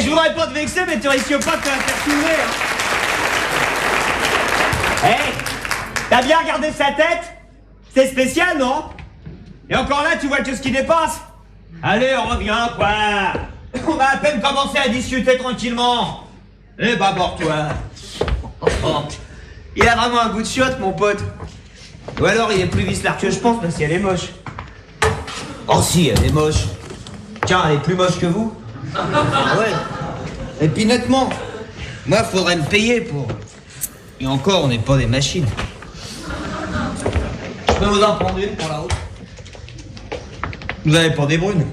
Je voudrais pas te vexer, mais tu risques pas de te la faire soulever, hein. T'as bien regardé sa tête? C'est spécial, non? Et encore là, tu vois que ce qui dépasse. Allez, on revient, quoi. On a à peine commencé à discuter tranquillement. Eh bah, toi. Il a vraiment un goût de chiotte, mon pote. Ou alors, il est plus vicelard que je pense, parce qu'elle est moche. Oh si, elle est moche. Tiens, elle est plus moche que vous. Ah ouais. Et puis nettement, moi, faudrait me payer pour... Et encore, on n'est pas des machines. Je peux vous en prendre une pour la route? Vous avez pas des brunes?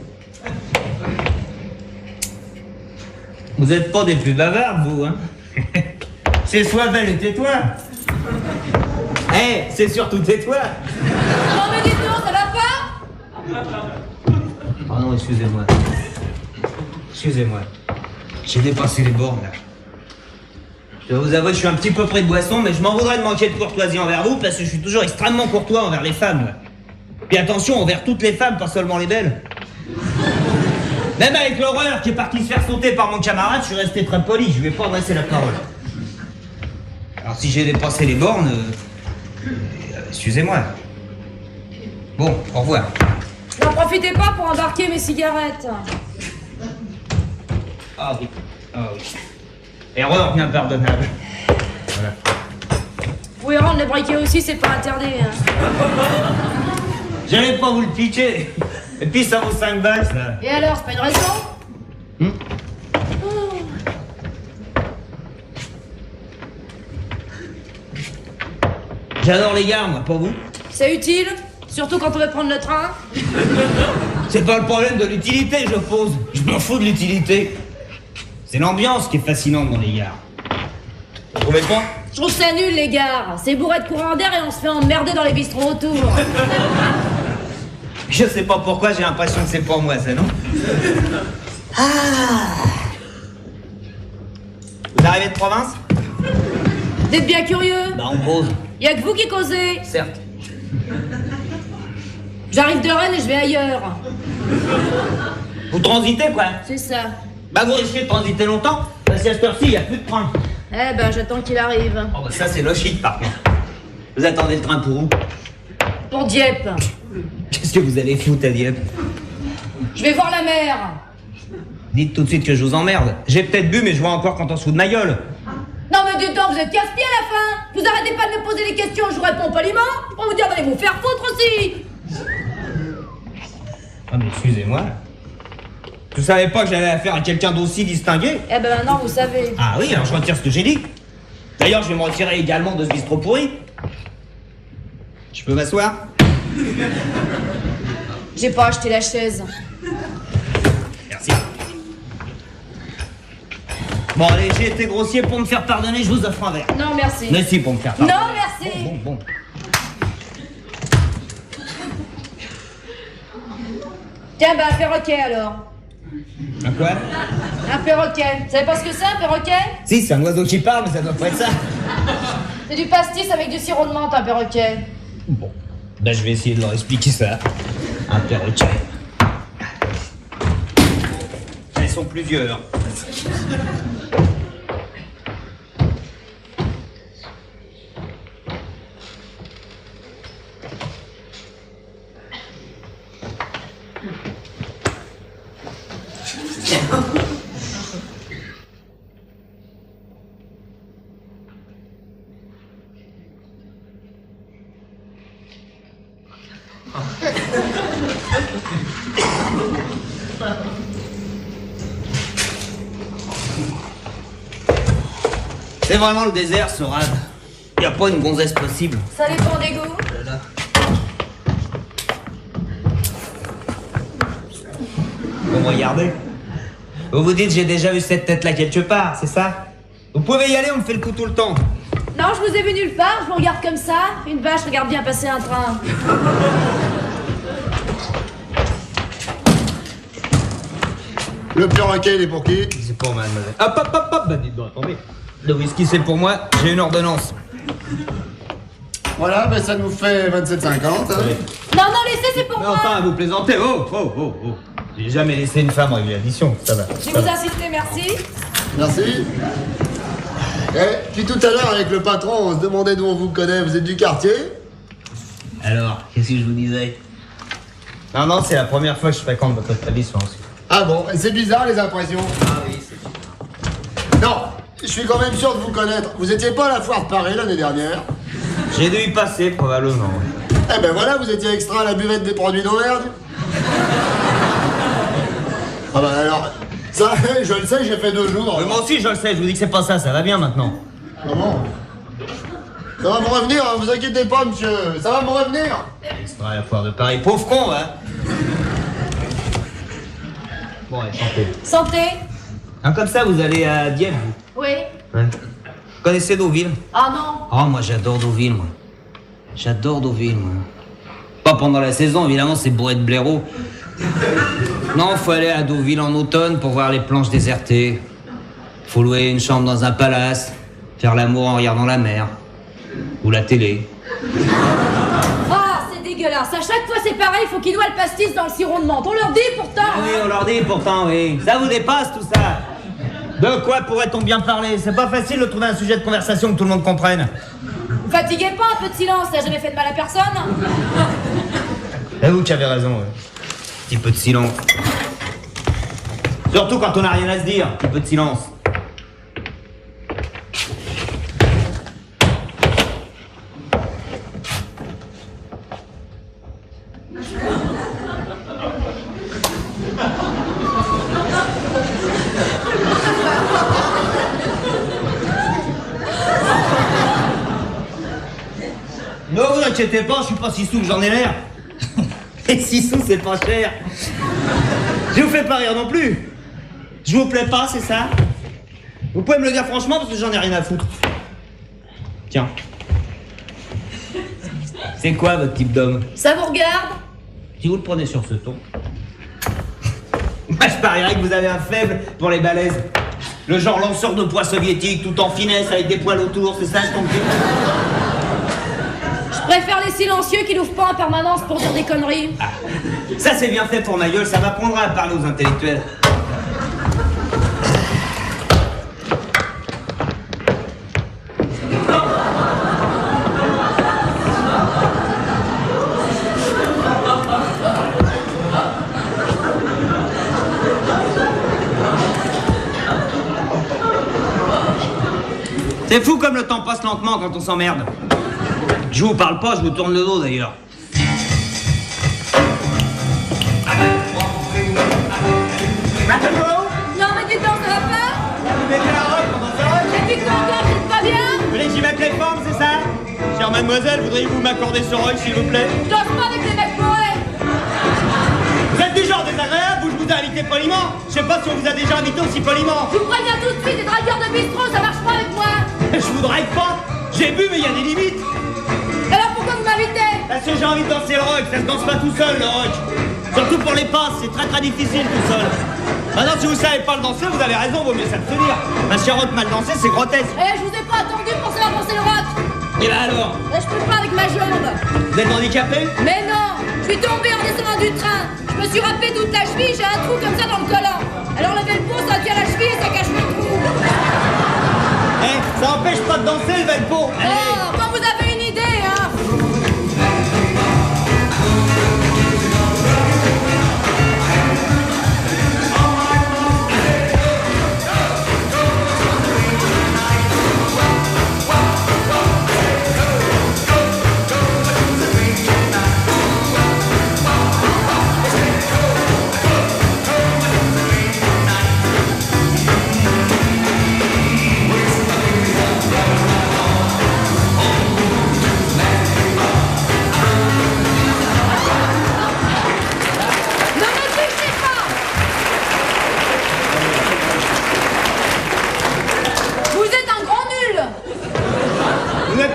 Vous êtes pas des plus bavards, vous, hein? C'est soit belle et tais-toi. C'est surtout tais-toi. Non mais dites donc, ça va pas? Oh non, excusez-moi. Excusez-moi. J'ai dépassé les bornes, là. Je dois vous avouer que je suis un petit peu près de boisson, mais je m'en voudrais de manquer de courtoisie envers vous, parce que je suis toujours extrêmement courtois envers les femmes, là. Puis attention, envers toutes les femmes, pas seulement les belles. Même avec l'horreur qui est parti se faire sauter par mon camarade, je suis resté très poli, je lui ai pas adressé la parole. Alors si j'ai dépassé les bornes... excusez-moi. Bon, au revoir. N'en profitez pas pour embarquer mes cigarettes. Ah oui, ah oui. Erreur bien pardonnable. Voilà. Vous pouvez rendre les briquets aussi, c'est pas interdit. Hein. J'allais pas vous le piquer. Et puis ça vaut 5 balles, ça. Et alors, c'est pas une raison? J'adore les gares, moi, pas vous. C'est utile, surtout quand on veut prendre le train. C'est pas le problème de l'utilité, je pose. Je m'en fous de l'utilité. C'est l'ambiance qui est fascinante dans les gares. Vous trouvez pas? Je trouve ça nul, les gares. C'est bourré de courant d'air et on se fait emmerder dans les bistrots autour. Je sais pas pourquoi, j'ai l'impression que c'est pour moi, ça, non? Vous arrivez de province? Vous êtes bien curieux? Bah, on pose. Y'a que vous qui causez. Certes. J'arrive de Rennes et je vais ailleurs. Vous transitez, quoi? C'est ça. Bah, vous risquez de transiter longtemps, parce qu'à cette heure-ci, il n'y a plus de train. Eh ben, j'attends qu'il arrive. Oh, bah, ça, c'est logique, par contre. Vous attendez le train pour où? Pour Dieppe. Qu'est-ce que vous allez foutre à Dieppe? Je vais voir la mer. Dites tout de suite que je vous emmerde. J'ai peut-être bu, mais je vois encore quand on se fout de ma gueule. Non mais dites donc, vous êtes casse-pied à la fin. Vous arrêtez pas de me poser des questions, je vous réponds poliment. Pour vous dire d'aller vous faire foutre aussi. Ah mais excusez-moi. Vous savez pas que j'avais affaire à quelqu'un d'aussi distingué? Eh ben maintenant vous savez. Ah oui, alors je retire ce que j'ai dit. D'ailleurs, je vais me retirer également de ce bistrot pourri. Je peux m'asseoir? J'ai pas acheté la chaise. Merci. Bon allez, j'ai été grossier pour me faire pardonner, je vous offre un verre. Non merci. Mais si, pour me faire pardonner. Non merci. Bon. Tiens bah un perroquet alors. Un quoi? Un perroquet. Vous savez pas ce que c'est un perroquet? Si, c'est un oiseau qui parle, mais ça doit pas être ça. C'est du pastis avec du sirop de menthe un perroquet. Bon, ben je vais essayer de leur expliquer ça. Un perroquet. Elles sont plusieurs. C'est vraiment le désert, ce rad. Y a pas une gonzesse possible. Ça dépend des goûts. Là. Vous me regardez. Vous vous dites j'ai déjà vu cette tête-là quelque part, c'est ça? Vous pouvez y aller, on me fait le coup tout le temps. Non, je vous ai vu nulle part, je vous regarde comme ça. Une vache regarde bien passer un train. Le perroquet, il est pour qui? C'est pour mademoiselle. Hop, hop, hop, hop, bah dites donc, attendez. Le whisky, c'est pour moi, j'ai une ordonnance. Voilà, ben ça nous fait 27,50. Hein. Non, non, laissez, c'est pour Mais moi. enfin, vous plaisantez, oh. J'ai jamais laissé une femme régler l'addition, ça va. Je vais vous insister, merci. Merci. Eh, puis tout à l'heure, avec le patron, on se demandait d'où on vous connaît. Vous êtes du quartier? Alors, qu'est-ce que je vous disais? Non, c'est la première fois que je fréquente votre établissement. Ah bon, et c'est bizarre les impressions. Ah oui, c'est... Non, je suis quand même sûr de vous connaître. Vous étiez pas à la foire de Paris l'année dernière? J'ai dû y passer, probablement. Eh ben voilà, vous étiez extra à la buvette des produits d'Auvergne. Ah ben alors, ça, je le sais, j'ai fait 2 jours. Moi aussi, je le sais, je vous dis que c'est pas ça, ça va bien maintenant. Comment? Ça va me revenir, hein, vous inquiétez pas, monsieur. Ça va me revenir. Extra à la foire de Paris, pauvre con, hein. Bon, allez, santé. Santé. Ah, comme ça, vous allez à Dieppe, vous? Oui. Ouais. Vous connaissez Deauville? Ah non. Oh, moi, j'adore Deauville, moi. J'adore Deauville, moi. Pas pendant la saison, évidemment, c'est bourré de blaireaux. Non, faut aller à Deauville en automne pour voir les planches désertées. Faut louer une chambre dans un palace, faire l'amour en regardant la mer. Ou la télé. Ah, c'est dégueulasse. À chaque fois, c'est pareil, il faut qu'ils noient le pastis dans le sirop de menthe. On leur dit pourtant. Ah oui, on leur dit pourtant, oui. Ça vous dépasse, tout ça. De quoi pourrait-on bien parler? C'est pas facile de trouver un sujet de conversation que tout le monde comprenne. Vous fatiguez pas, un peu de silence, ça a jamais fait de mal à personne. C'est vous qui avez raison, ouais. Petit peu de silence. Surtout quand on n'a rien à se dire, un petit peu de silence. Ne vous inquiétez pas, je suis pas 6 sous que j'en ai l'air. Et 6 sous, c'est pas cher. Je vous fais pas rire non plus. Je vous plais pas, c'est ça? Vous pouvez me le dire franchement parce que j'en ai rien à foutre. Tiens. C'est quoi votre type d'homme? Ça vous regarde? Si vous le prenez sur ce ton. Moi, je parierais que vous avez un faible pour les balèzes. Le genre lanceur de poids soviétique, tout en finesse, avec des poils autour, c'est ça, je tombe plus. Je préfère les silencieux qui n'ouvrent pas en permanence pour dire des conneries. Ah. Ça, c'est bien fait pour ma gueule, ça m'apprendra à parler aux intellectuels. C'est fou comme le temps passe lentement quand on s'emmerde. Je vous parle pas, je vous tourne le dos d'ailleurs. Non mais dis donc, ça va pas? Vous mettez la robe pendant ça? Et puis quoi encore, c'est pas bien? Vous voulez que j'y mette les formes, c'est ça? Chère mademoiselle, voudriez-vous m'accorder ce rôle, s'il vous plaît? Je danse pas avec les mecs bourrés. Vous êtes du genre désagréable, vous, je vous ai invité poliment. Je sais pas si on vous a déjà invité aussi poliment. Je vous préviens tout de suite, les dragueurs de bistrot, ça marche pas avec moi. Je vous drague pas. J'ai bu, mais il y a des limites. Alors pourquoi vous m'invitez? Parce que j'ai envie de danser le rock, ça se danse pas tout seul, le rock. Surtout pour les passes, c'est très très difficile tout seul. Maintenant, si vous savez pas le danser, vous avez raison, vaut mieux s'abstenir. Parce qu'un rock mal dansé, c'est grotesque. Eh, je vous ai pas attendu pour savoir danser le rock. Et bah alors? Là, je peux pas avec ma jambe. Vous êtes handicapé? Mais non, je suis tombée en descendant du train. Je me suis râpé toute la cheville, j'ai un trou comme ça dans le collant. Alors lever le pot, ça tient la cheville et ça cache le trou. Eh, ça empêche pas de danser, le Velpo. Oh, quand vous avez une idée, hein.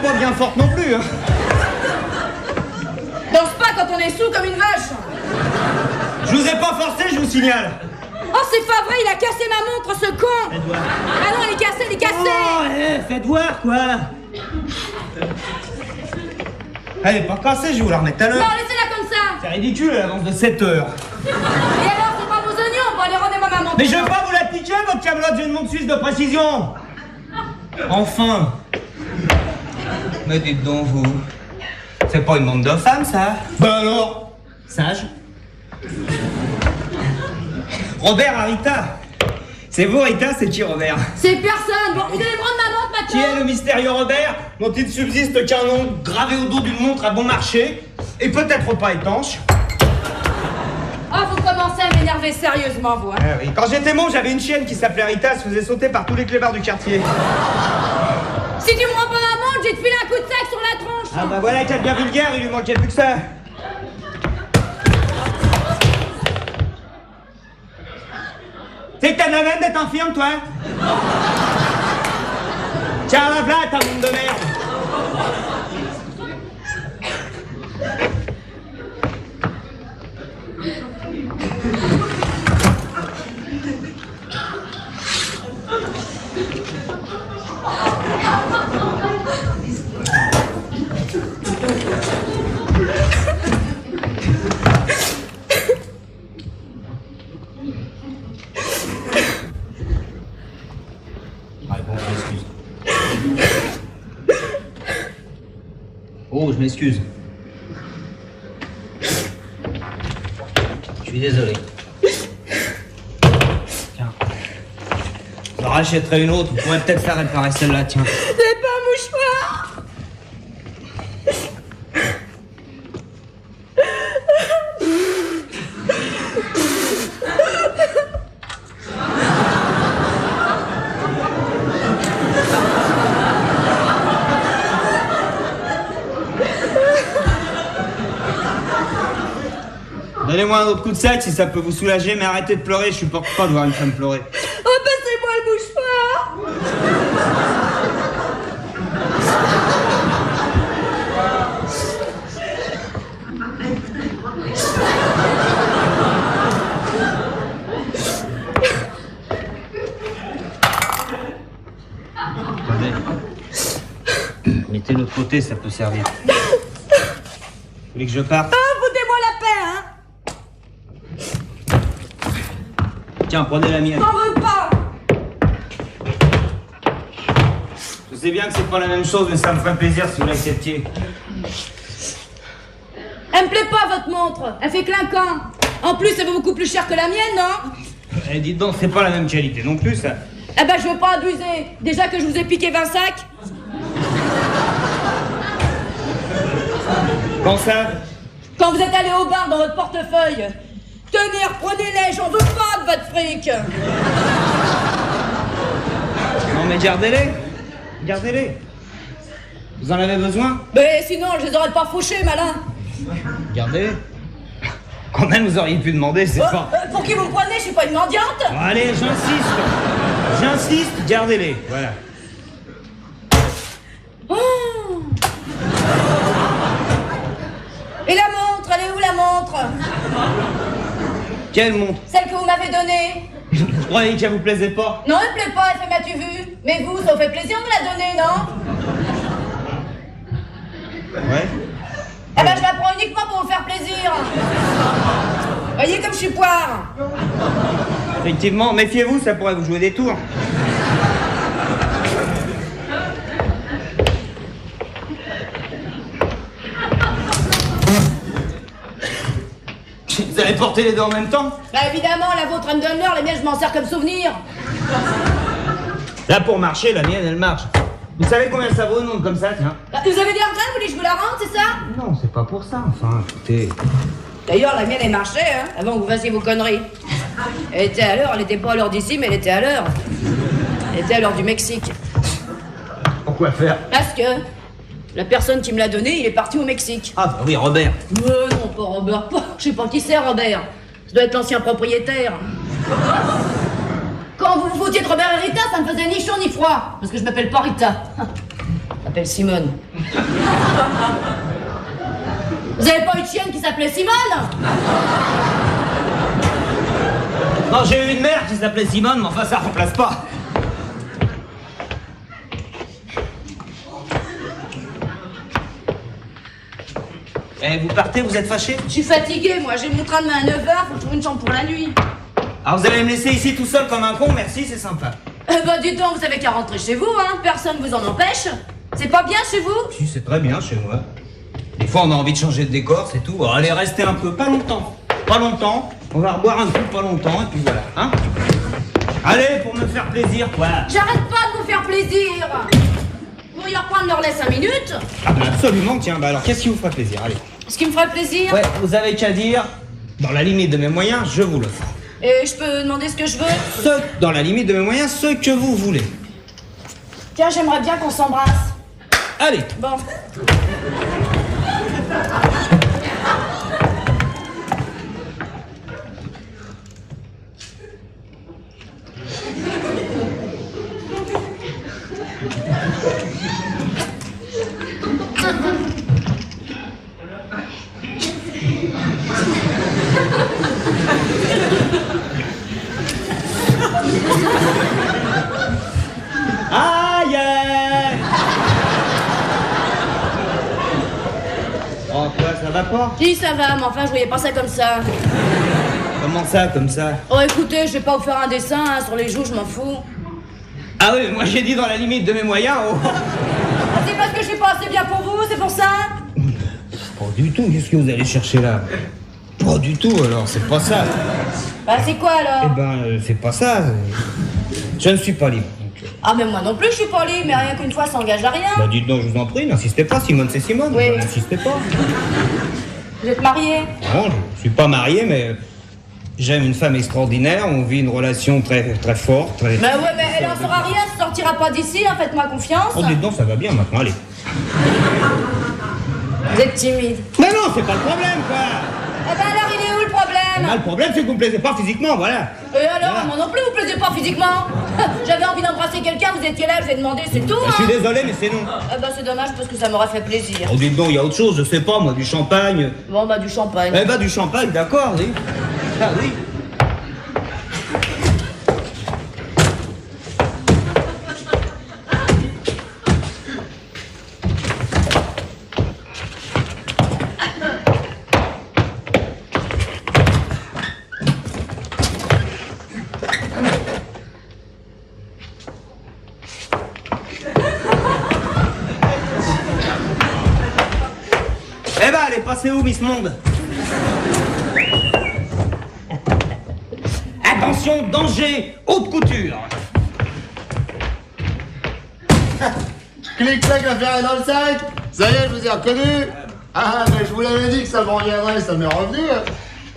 Pas bien forte non plus, hein. Danse pas quand on est sous comme une vache. Je vous ai pas forcé, je vous signale. Oh, c'est pas vrai, il a cassé ma montre, ce con. Faites voir. Ah non, elle est cassée, elle est cassée. Oh, faites voir, quoi. Elle est pas cassée, je vous la remets tout à l'heure. Non, laissez-la comme ça. C'est ridicule, elle avance de 7 heures. Et alors, c'est pas vos oignons. Bon, allez, rendez-moi ma montre. Mais je vais pas vous la piquer, votre camelote, j'ai une montre suisse de précision. Enfin. Mais dites donc, vous. C'est pas une montre de femme, ça? Ben alors? Sage. Robert à Rita. C'est vous, Rita, c'est qui, Robert? C'est personne. Bon, vous allez me rendre ma montre maintenant. Qui est le mystérieux Robert, dont il ne subsiste qu'un nom gravé au dos d'une montre à bon marché, et peut-être pas étanche? Ah, vous commencez à m'énerver sérieusement, vous, hein. Ah oui. Quand j'étais môme, j'avais une chienne qui s'appelait Rita, elle se faisait sauter par tous les clébards du quartier. Si tu me rends pas ma montre, je vais te filer un coup de sac sur la tronche. Ah bah voilà, qu'elle bien vulgaire, il lui manquait plus que ça. C'est que t'as la veine d'être infirme, toi? Tiens, la plate, ta monde de merde. Oh, je m'excuse. Je suis désolé. Tiens. Je rachèterai une autre, vous pourrez peut-être faire réparer celle-là, tiens. C'est pas un mouchoir. Donnez-moi un autre coup de sac si ça peut vous soulager, mais arrêtez de pleurer, je supporte pas de voir une femme pleurer. Oh, passez-moi le mouchoir. Attendez. Mettez l'autre côté, ça peut servir. Vous voulez que je parte? Ah, foutez-moi la paix, hein. Tiens, prenez la mienne. J'en veux pas. Je sais bien que c'est pas la même chose, mais ça me ferait plaisir si vous l'acceptiez. Elle me plaît pas, votre montre. Elle fait clinquant. En plus, elle vaut beaucoup plus cher que la mienne, non? Eh, dites donc, c'est pas la même qualité non plus, ça. Eh ben, je veux pas abuser. Déjà que je vous ai piqué 20 sacs. Quand ça? Quand vous êtes allé au bar dans votre portefeuille. Tenez, reprenez-les, j'en veux pas de votre fric. Non mais gardez-les. Gardez-les. Vous en avez besoin? Mais sinon, je les aurais pas fauchés, malin. Gardez-les. Quand même, vous auriez pu demander, c'est pas... Pour qui vous me prenez? Je suis pas une mendiante. Bon, allez, j'insiste. J'insiste, gardez-les. Voilà. Oh. Et la montre, elle est où la montre? Quelle montre? Celle que vous m'avez donnée. Je croyais qu'elle vous plaisait pas. Non, elle me plaît pas, elle fait m'as-tu vu? Mais vous, ça vous fait plaisir de me la donner, non? vous faire plaisir. Voyez comme je suis poire. Effectivement, méfiez-vous, ça pourrait vous jouer des tours. Vous avez porté les deux en même temps? Bah évidemment, la vôtre elle me donne l'heure, la mienne je m'en sers comme souvenir. Là, pour marcher, la mienne, elle marche. Vous savez combien ça vaut, une montre comme ça, tiens? Bah, vous avez des regrets, vous voulez que je vous la rende, c'est ça? Non, c'est pas pour ça, enfin, écoutez... D'ailleurs, la mienne elle marchait, hein, avant que vous fassiez vos conneries. Elle était à l'heure, elle était pas à l'heure d'ici, mais elle était à l'heure. Elle était à l'heure du Mexique. Pourquoi faire? Parce que la personne qui me l'a donné, il est parti au Mexique. Ah, bah oui, Robert. Non, pas Robert. Je sais pas qui c'est, Robert. Ça doit être l'ancien propriétaire. Quand vous vous foutiez de Robert et Rita, ça me faisait ni chaud ni froid. Parce que je m'appelle pas Rita. Je m'appelle Simone. Vous avez pas eu de chienne qui s'appelait Simone? Non, j'ai eu une mère qui s'appelait Simone, mais enfin, ça remplace pas. Eh, vous partez, vous êtes fâché? Je suis fatiguée, moi. J'ai mon train demain à 9h, faut que je trouve une chambre pour la nuit. Alors, vous allez me laisser ici tout seul comme un con, merci, c'est sympa. Bah, dis donc, vous avez qu'à rentrer chez vous, hein. Personne vous en empêche. C'est pas bien chez vous? Si, c'est très bien chez moi. Des fois, on a envie de changer de décor, c'est tout. Alors, allez, restez un peu, pas longtemps. Pas longtemps. On va reboire un coup, pas longtemps, et puis voilà, hein. Allez, pour me faire plaisir, quoi. J'arrête pas de vous faire plaisir. Vous pourriez reprendre leur lait 5 minutes? Ah, bah, absolument, tiens, bah alors, qu'est-ce qui vous ferait plaisir? Allez. Ce qui me ferait plaisir? Ouais, vous avez qu'à dire, dans la limite de mes moyens, je vous l'offre. Et je peux demander ce que je veux? Dans la limite de mes moyens, ce que vous voulez. Tiens, j'aimerais bien qu'on s'embrasse. Allez. Bon. Aïe! Oh, quoi, ça va pas? Si, ça va, mais enfin, je voyais pas ça comme ça. Comment ça, comme ça? Oh, écoutez, je vais pas vous faire un dessin hein, sur les joues, je m'en fous. Ah oui, moi j'ai dit dans la limite de mes moyens, oh. C'est parce que je suis pas assez bien pour vous, c'est pour ça? Pas du tout, qu'est-ce que vous allez chercher là? Pas du tout, alors, c'est pas ça. Bah, c'est quoi Eh alors? ben, c'est pas ça. Je ne suis pas libre. Ah, mais moi non plus, je suis pas libre, mais rien qu'une fois, ça engage à rien. Bah dites donc, je vous en prie, n'insistez pas, Simone c'est Simone. Oui. N'insistez pas. Vous êtes marié? Non, je suis pas marié, mais j'aime une femme extraordinaire, on vit une relation très, très forte, très... Bah ouais, mais elle en saura rien, elle sortira pas d'ici, hein, faites-moi confiance. Oh, dites donc, ça va bien maintenant, allez. Vous êtes timide. Mais non, c'est pas le problème, quoi. Eh ben alors, il est où le problème? Le problème, c'est que vous me plaisez pas physiquement, voilà. Et alors, Voilà. moi non plus, vous plaisez pas physiquement. J'avais envie d'embrasser quelqu'un, vous étiez là, je vous ai demandé, c'est tout, Bah, hein. je suis désolé, mais c'est non. Eh ben c'est dommage parce que ça m'aurait fait plaisir. Oh, dites donc, il y a autre chose, je sais pas, moi, du champagne. Bon, bah du champagne. Eh ben, du champagne, d'accord, oui. Ah oui. Eh ben, elle est passée où, Miss Monde? Attention, danger, haute couture. Clic-clac, l'affaire est dans le sac. Ça y est, je vous ai reconnu. Ah, mais je vous l'avais dit que ça me reviendrait, ça m'est revenu.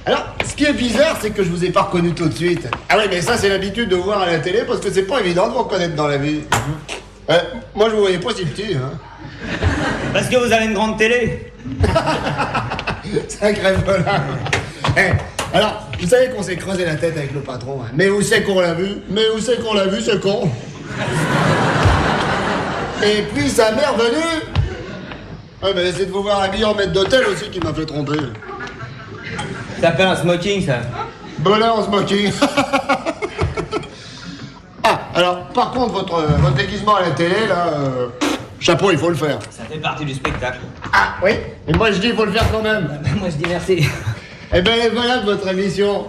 Alors, ce qui est bizarre, c'est que je vous ai pas reconnu tout de suite. Ah oui, mais ça, c'est l'habitude de vous voir à la télé, parce que c'est pas évident de vous reconnaître dans la vie. Moi, je vous voyais pas si petit, hein. Parce que vous avez une grande télé. Sacré volard. Alors, vous savez qu'on s'est creusé la tête avec le patron, hein. Mais où c'est qu'on l'a vu? Mais où c'est qu'on l'a vu, ce con? Et puis, sa mère venue. Ouais, mais c'est de vous voir habillé en maître d'hôtel aussi qui m'a fait tromper. Ça s'appelle un smoking, ça. Bonheur en smoking. Ah, alors, par contre, votre déguisement à la télé, là, Chapeau, il faut le faire. Ça fait partie du spectacle. Ah, oui. Et moi, je dis, il faut le faire quand même. Moi, je dis merci. Eh ben, voilà votre émission.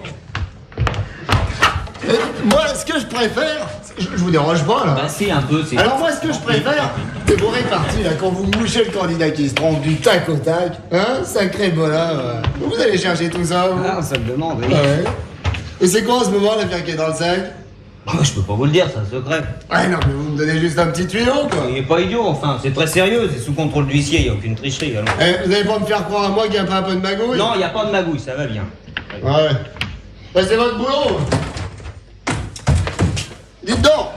Moi, ce que je préfère... Je vous dérange pas, là. Bah si, un peu, c'est... Alors moi, ce que je préfère, c'est vos réparties, là, quand vous mouchez le candidat qui se trompe du tac au tac. Hein, sacré bolin. Vous allez chercher tout ça, vous? Ah, ça me demande, oui. Ah ouais. Et c'est quoi en ce moment l'affaire qui est dans le sac? Oh, je peux pas vous le dire, c'est un secret. Ouais, non, mais vous me donnez juste un petit tuyau, quoi. Il est pas idiot, enfin, c'est très sérieux, c'est sous contrôle d'huissier, y a aucune tricherie, alors. Eh, vous allez pas me faire croire à moi qu'il y a pas un peu de magouille? Non, y a pas de magouille, ça va bien. Ouais. Bah, c'est votre boulot. Dites donc,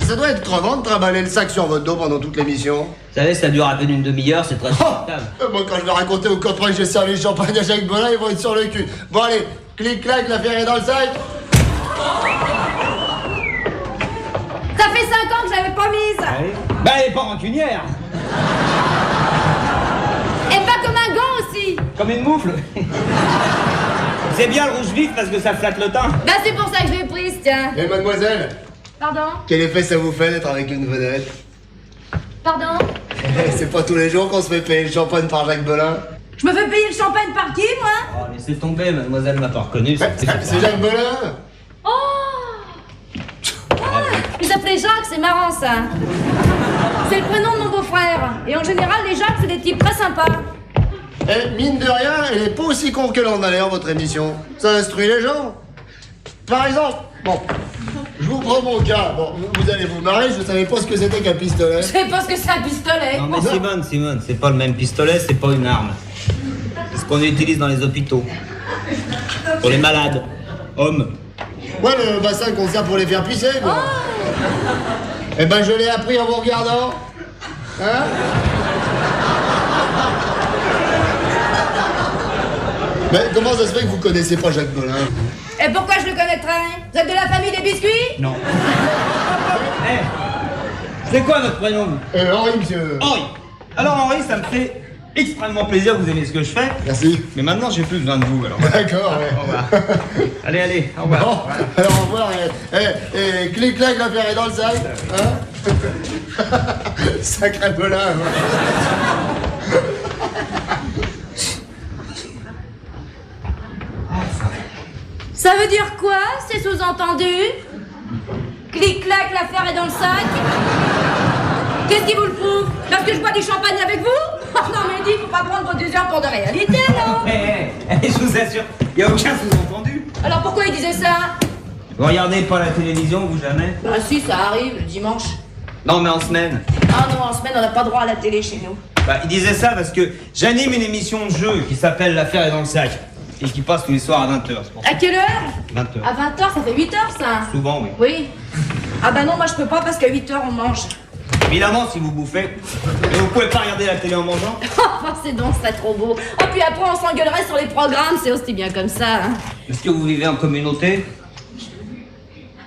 ça doit être crevant de trimballer le sac sur votre dos pendant toute l'émission. Vous savez, ça dure à peine une demi-heure, c'est très supportable. Moi, quand je vais raconter aux copains que j'ai servi le champagne à Jacques Bolin, ils vont être sur le cul. Bon, allez, clic-clac, l'affaire est dans le sac. Ça fait 5 ans que je l'avais pas mise. Allez. Bah, elle est pas rancunière. Et pas comme un gant aussi. Comme une moufle. C'est bien le rouge vif parce que ça flatte le teint. Bah c'est pour ça que je l'ai prise, tiens. Et mademoiselle, Pardon? quel effet ça vous fait d'être avec une vedette? Pardon? C'est pas tous les jours qu'on se fait payer le champagne par Jacques Bolin. Je me fais payer le champagne par qui, moi? Oh, laissez tomber, mademoiselle m'a pas reconnu. C'est Jacques Bolin. Oh! Il s'appelait Jacques, c'est marrant ça. C'est le prénom de mon beau-frère. Et en général, les Jacques, c'est des types très sympas. Eh, mine de rien, elle est pas aussi con que l'on a l'air, votre émission. Ça instruit les gens. Par exemple, bon, je vous prends mon cas. Bon, vous allez vous marrer, je savais pas ce que c'était qu'un pistolet. Je sais pas ce que c'est un pistolet. Non mais Simone, c'est pas le même pistolet, c'est pas une arme. C'est ce qu'on utilise dans les hôpitaux. Pour les malades. Hommes. Ouais, le bassin qu'on sert pour les faire pisser, quoi. Eh ben, je l'ai appris en vous regardant. Hein? Mais comment ça se fait que vous connaissez pas Jacques Bolin? Et pourquoi je le connaîtrais? Vous êtes de la famille des biscuits? Non. Eh, c'est quoi votre prénom, vous? Henri, monsieur. Henri. Alors Henri, ça me fait extrêmement plaisir que vous aimez ce que je fais. Merci. Mais maintenant, j'ai plus besoin de vous, alors. D'accord, ouais. Au revoir. Allez, au revoir. Bon, alors au revoir. Et clic-clac, l'affaire est dans le sac. Hein? Sacré Bolin. Ça veut dire quoi? C'est sous-entendu? Clic-clac, l'affaire est dans le sac? Qu'est-ce qui vous le prouve? Parce que je bois du champagne avec vous? Oh non mais dis, faut pas prendre vos illusions pour de réalité, non? Je vous assure, il n'y a aucun sous-entendu. Alors pourquoi il disait ça? Vous regardez pas la télévision, vous, jamais? Bah si, ça arrive, le dimanche. Non, mais en semaine. Ah non, en semaine, on n'a pas droit à la télé chez nous. Bah, il disait ça parce que j'anime une émission de jeu qui s'appelle L'affaire est dans le sac. Et qui passe tous les soirs à 20h, c'est pour ça. À quelle heure? 20h. À 20h, ça fait 8h ça? Souvent, oui. Oui. Ah bah non, moi je peux pas parce qu'à 8h on mange. Évidemment, si vous bouffez. Mais vous pouvez pas regarder la télé en mangeant. Oh, c'est donc, c'est trop beau. Oh, puis après on s'engueulerait sur les programmes, c'est aussi bien comme ça. Hein. Est-ce que vous vivez en communauté?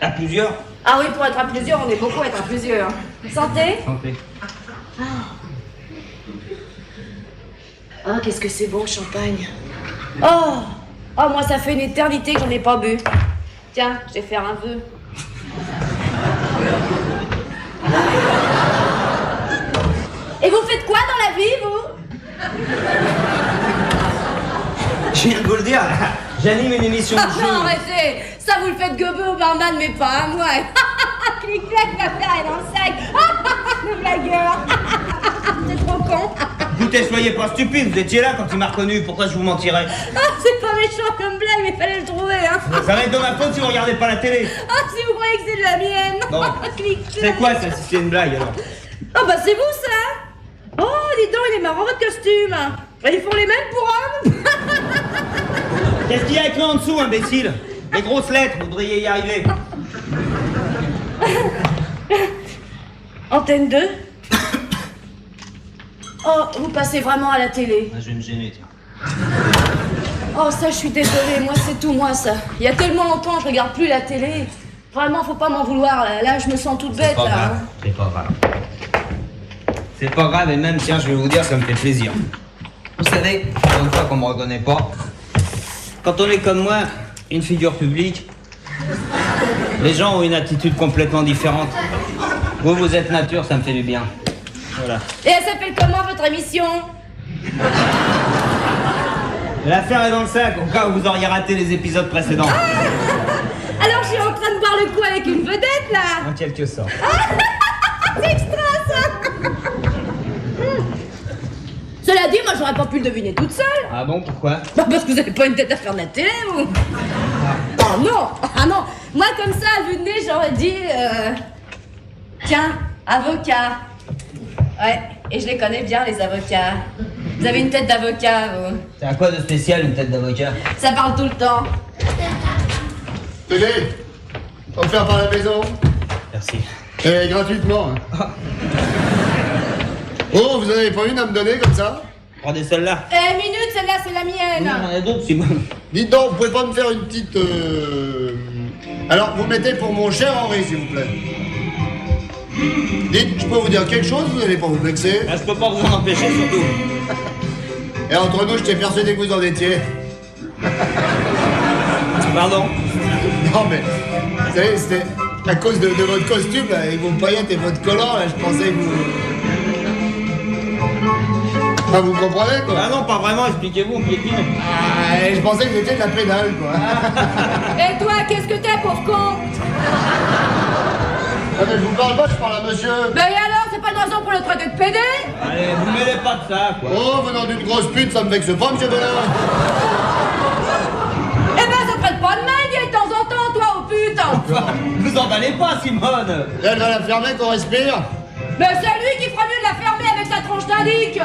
À plusieurs? Ah oui, pour être à plusieurs, on est beaucoup à être à plusieurs. Santé? Santé. Oh, qu'est-ce que c'est bon le champagne. Oh, oh, moi ça fait une éternité que j'en ai pas bu. Tiens, je vais faire un vœu. Et vous faites quoi dans la vie, vous? Je viens de vous le dire, j'anime une émission de Ah jeu. non, arrêtez. Ça vous le faites gober au barman, mais pas à moi. Clic-clac, l'affaire est dans le sac. Le blagueur. C'est trop con. Écoutez, soyez pas stupide, vous étiez là quand il m'a reconnu, pourquoi je vous mentirais? C'est pas méchant comme blague, mais fallait le trouver, hein. Ça va être de ma faute si vous regardez pas la télé. Ah, si vous croyez que c'est de la mienne. Non. Clic-clac. C'est quoi ça, si c'est une blague alors? Oh, bah c'est vous, ça. Oh, dis donc, il est marrant, votre costume. Ils font les mêmes pour hommes. Qu'est-ce qu'il y a écrit en dessous, imbécile? Les grosses lettres, vous devriez y arriver. Antenne 2. Oh, vous passez vraiment à la télé. Je vais me gêner, tiens. Oh, ça, je suis désolée. Moi, c'est tout moi, ça. Il y a tellement longtemps que je regarde plus la télé. Vraiment, faut pas m'en vouloir. Là, je me sens toute bête, Pas là. grave, hein. c'est pas grave. C'est pas grave, et même, tiens, je vais vous dire, ça me fait plaisir. Vous savez, une fois qu'on me reconnaît pas, quand on est comme moi, une figure publique, les gens ont une attitude complètement différente. Vous êtes nature, ça me fait du bien. Voilà. Et elle s'appelle comment votre émission? L'affaire est dans le sac, au cas où vous auriez raté les épisodes précédents. Alors je suis en train de boire le coup avec une vedette là. En quelque sorte. C'est extra ça. Cela dit, moi j'aurais pas pu le deviner toute seule. Ah bon, pourquoi? Bah parce que vous avez pas une tête à faire de la télé, vous. Oh non, ah non. Moi comme ça, à vue de nez, j'aurais dit... Tiens, avocat. Ouais, et je les connais bien les avocats. Vous avez une tête d'avocat, vous. C'est à quoi de spécial une tête d'avocat? Ça parle tout le temps. Tenez, offert par la maison. Merci. Et gratuitement. Hein. Oh, vous en avez pas une à me donner comme ça? Prenez celle-là. Eh, minute, celle-là, c'est la mienne. Il y en a d'autres, Simon. Dites donc, vous pouvez pas me faire une petite... Alors, vous mettez pour mon cher Henri, s'il vous plaît. Dites, je peux vous dire quelque chose, vous n'allez pas vous vexer. Là, je peux pas vous en empêcher, surtout. Et entre nous, j'étais persuadé que vous en étiez. Pardon? Non, mais, vous savez, c'était à cause de votre costume, là, avec vos paillettes et votre collant, là, je pensais que vous... Ah, vous comprenez, quoi? Ah non, pas vraiment, expliquez-vous, on piétine. Ah, et je pensais que vous étiez de la pédale, quoi. Et toi, qu'est-ce que t'es pour con? Ah, mais je vous parle pas, je parle à monsieur. Ben et alors, c'est pas une raison pour le traiter de pédé? Allez, vous mêlez pas de ça, quoi. Oh, venant d'une grosse pute, ça me vexe pas, monsieur Bonnard. Eh ben, ça traite pas de mal, dis de temps en temps, toi, oh putain. Vous emballez pas, Simone. Elle va la fermer qu'on respire. Mais c'est lui qui fera mieux de la fermer avec sa tronche d'indique.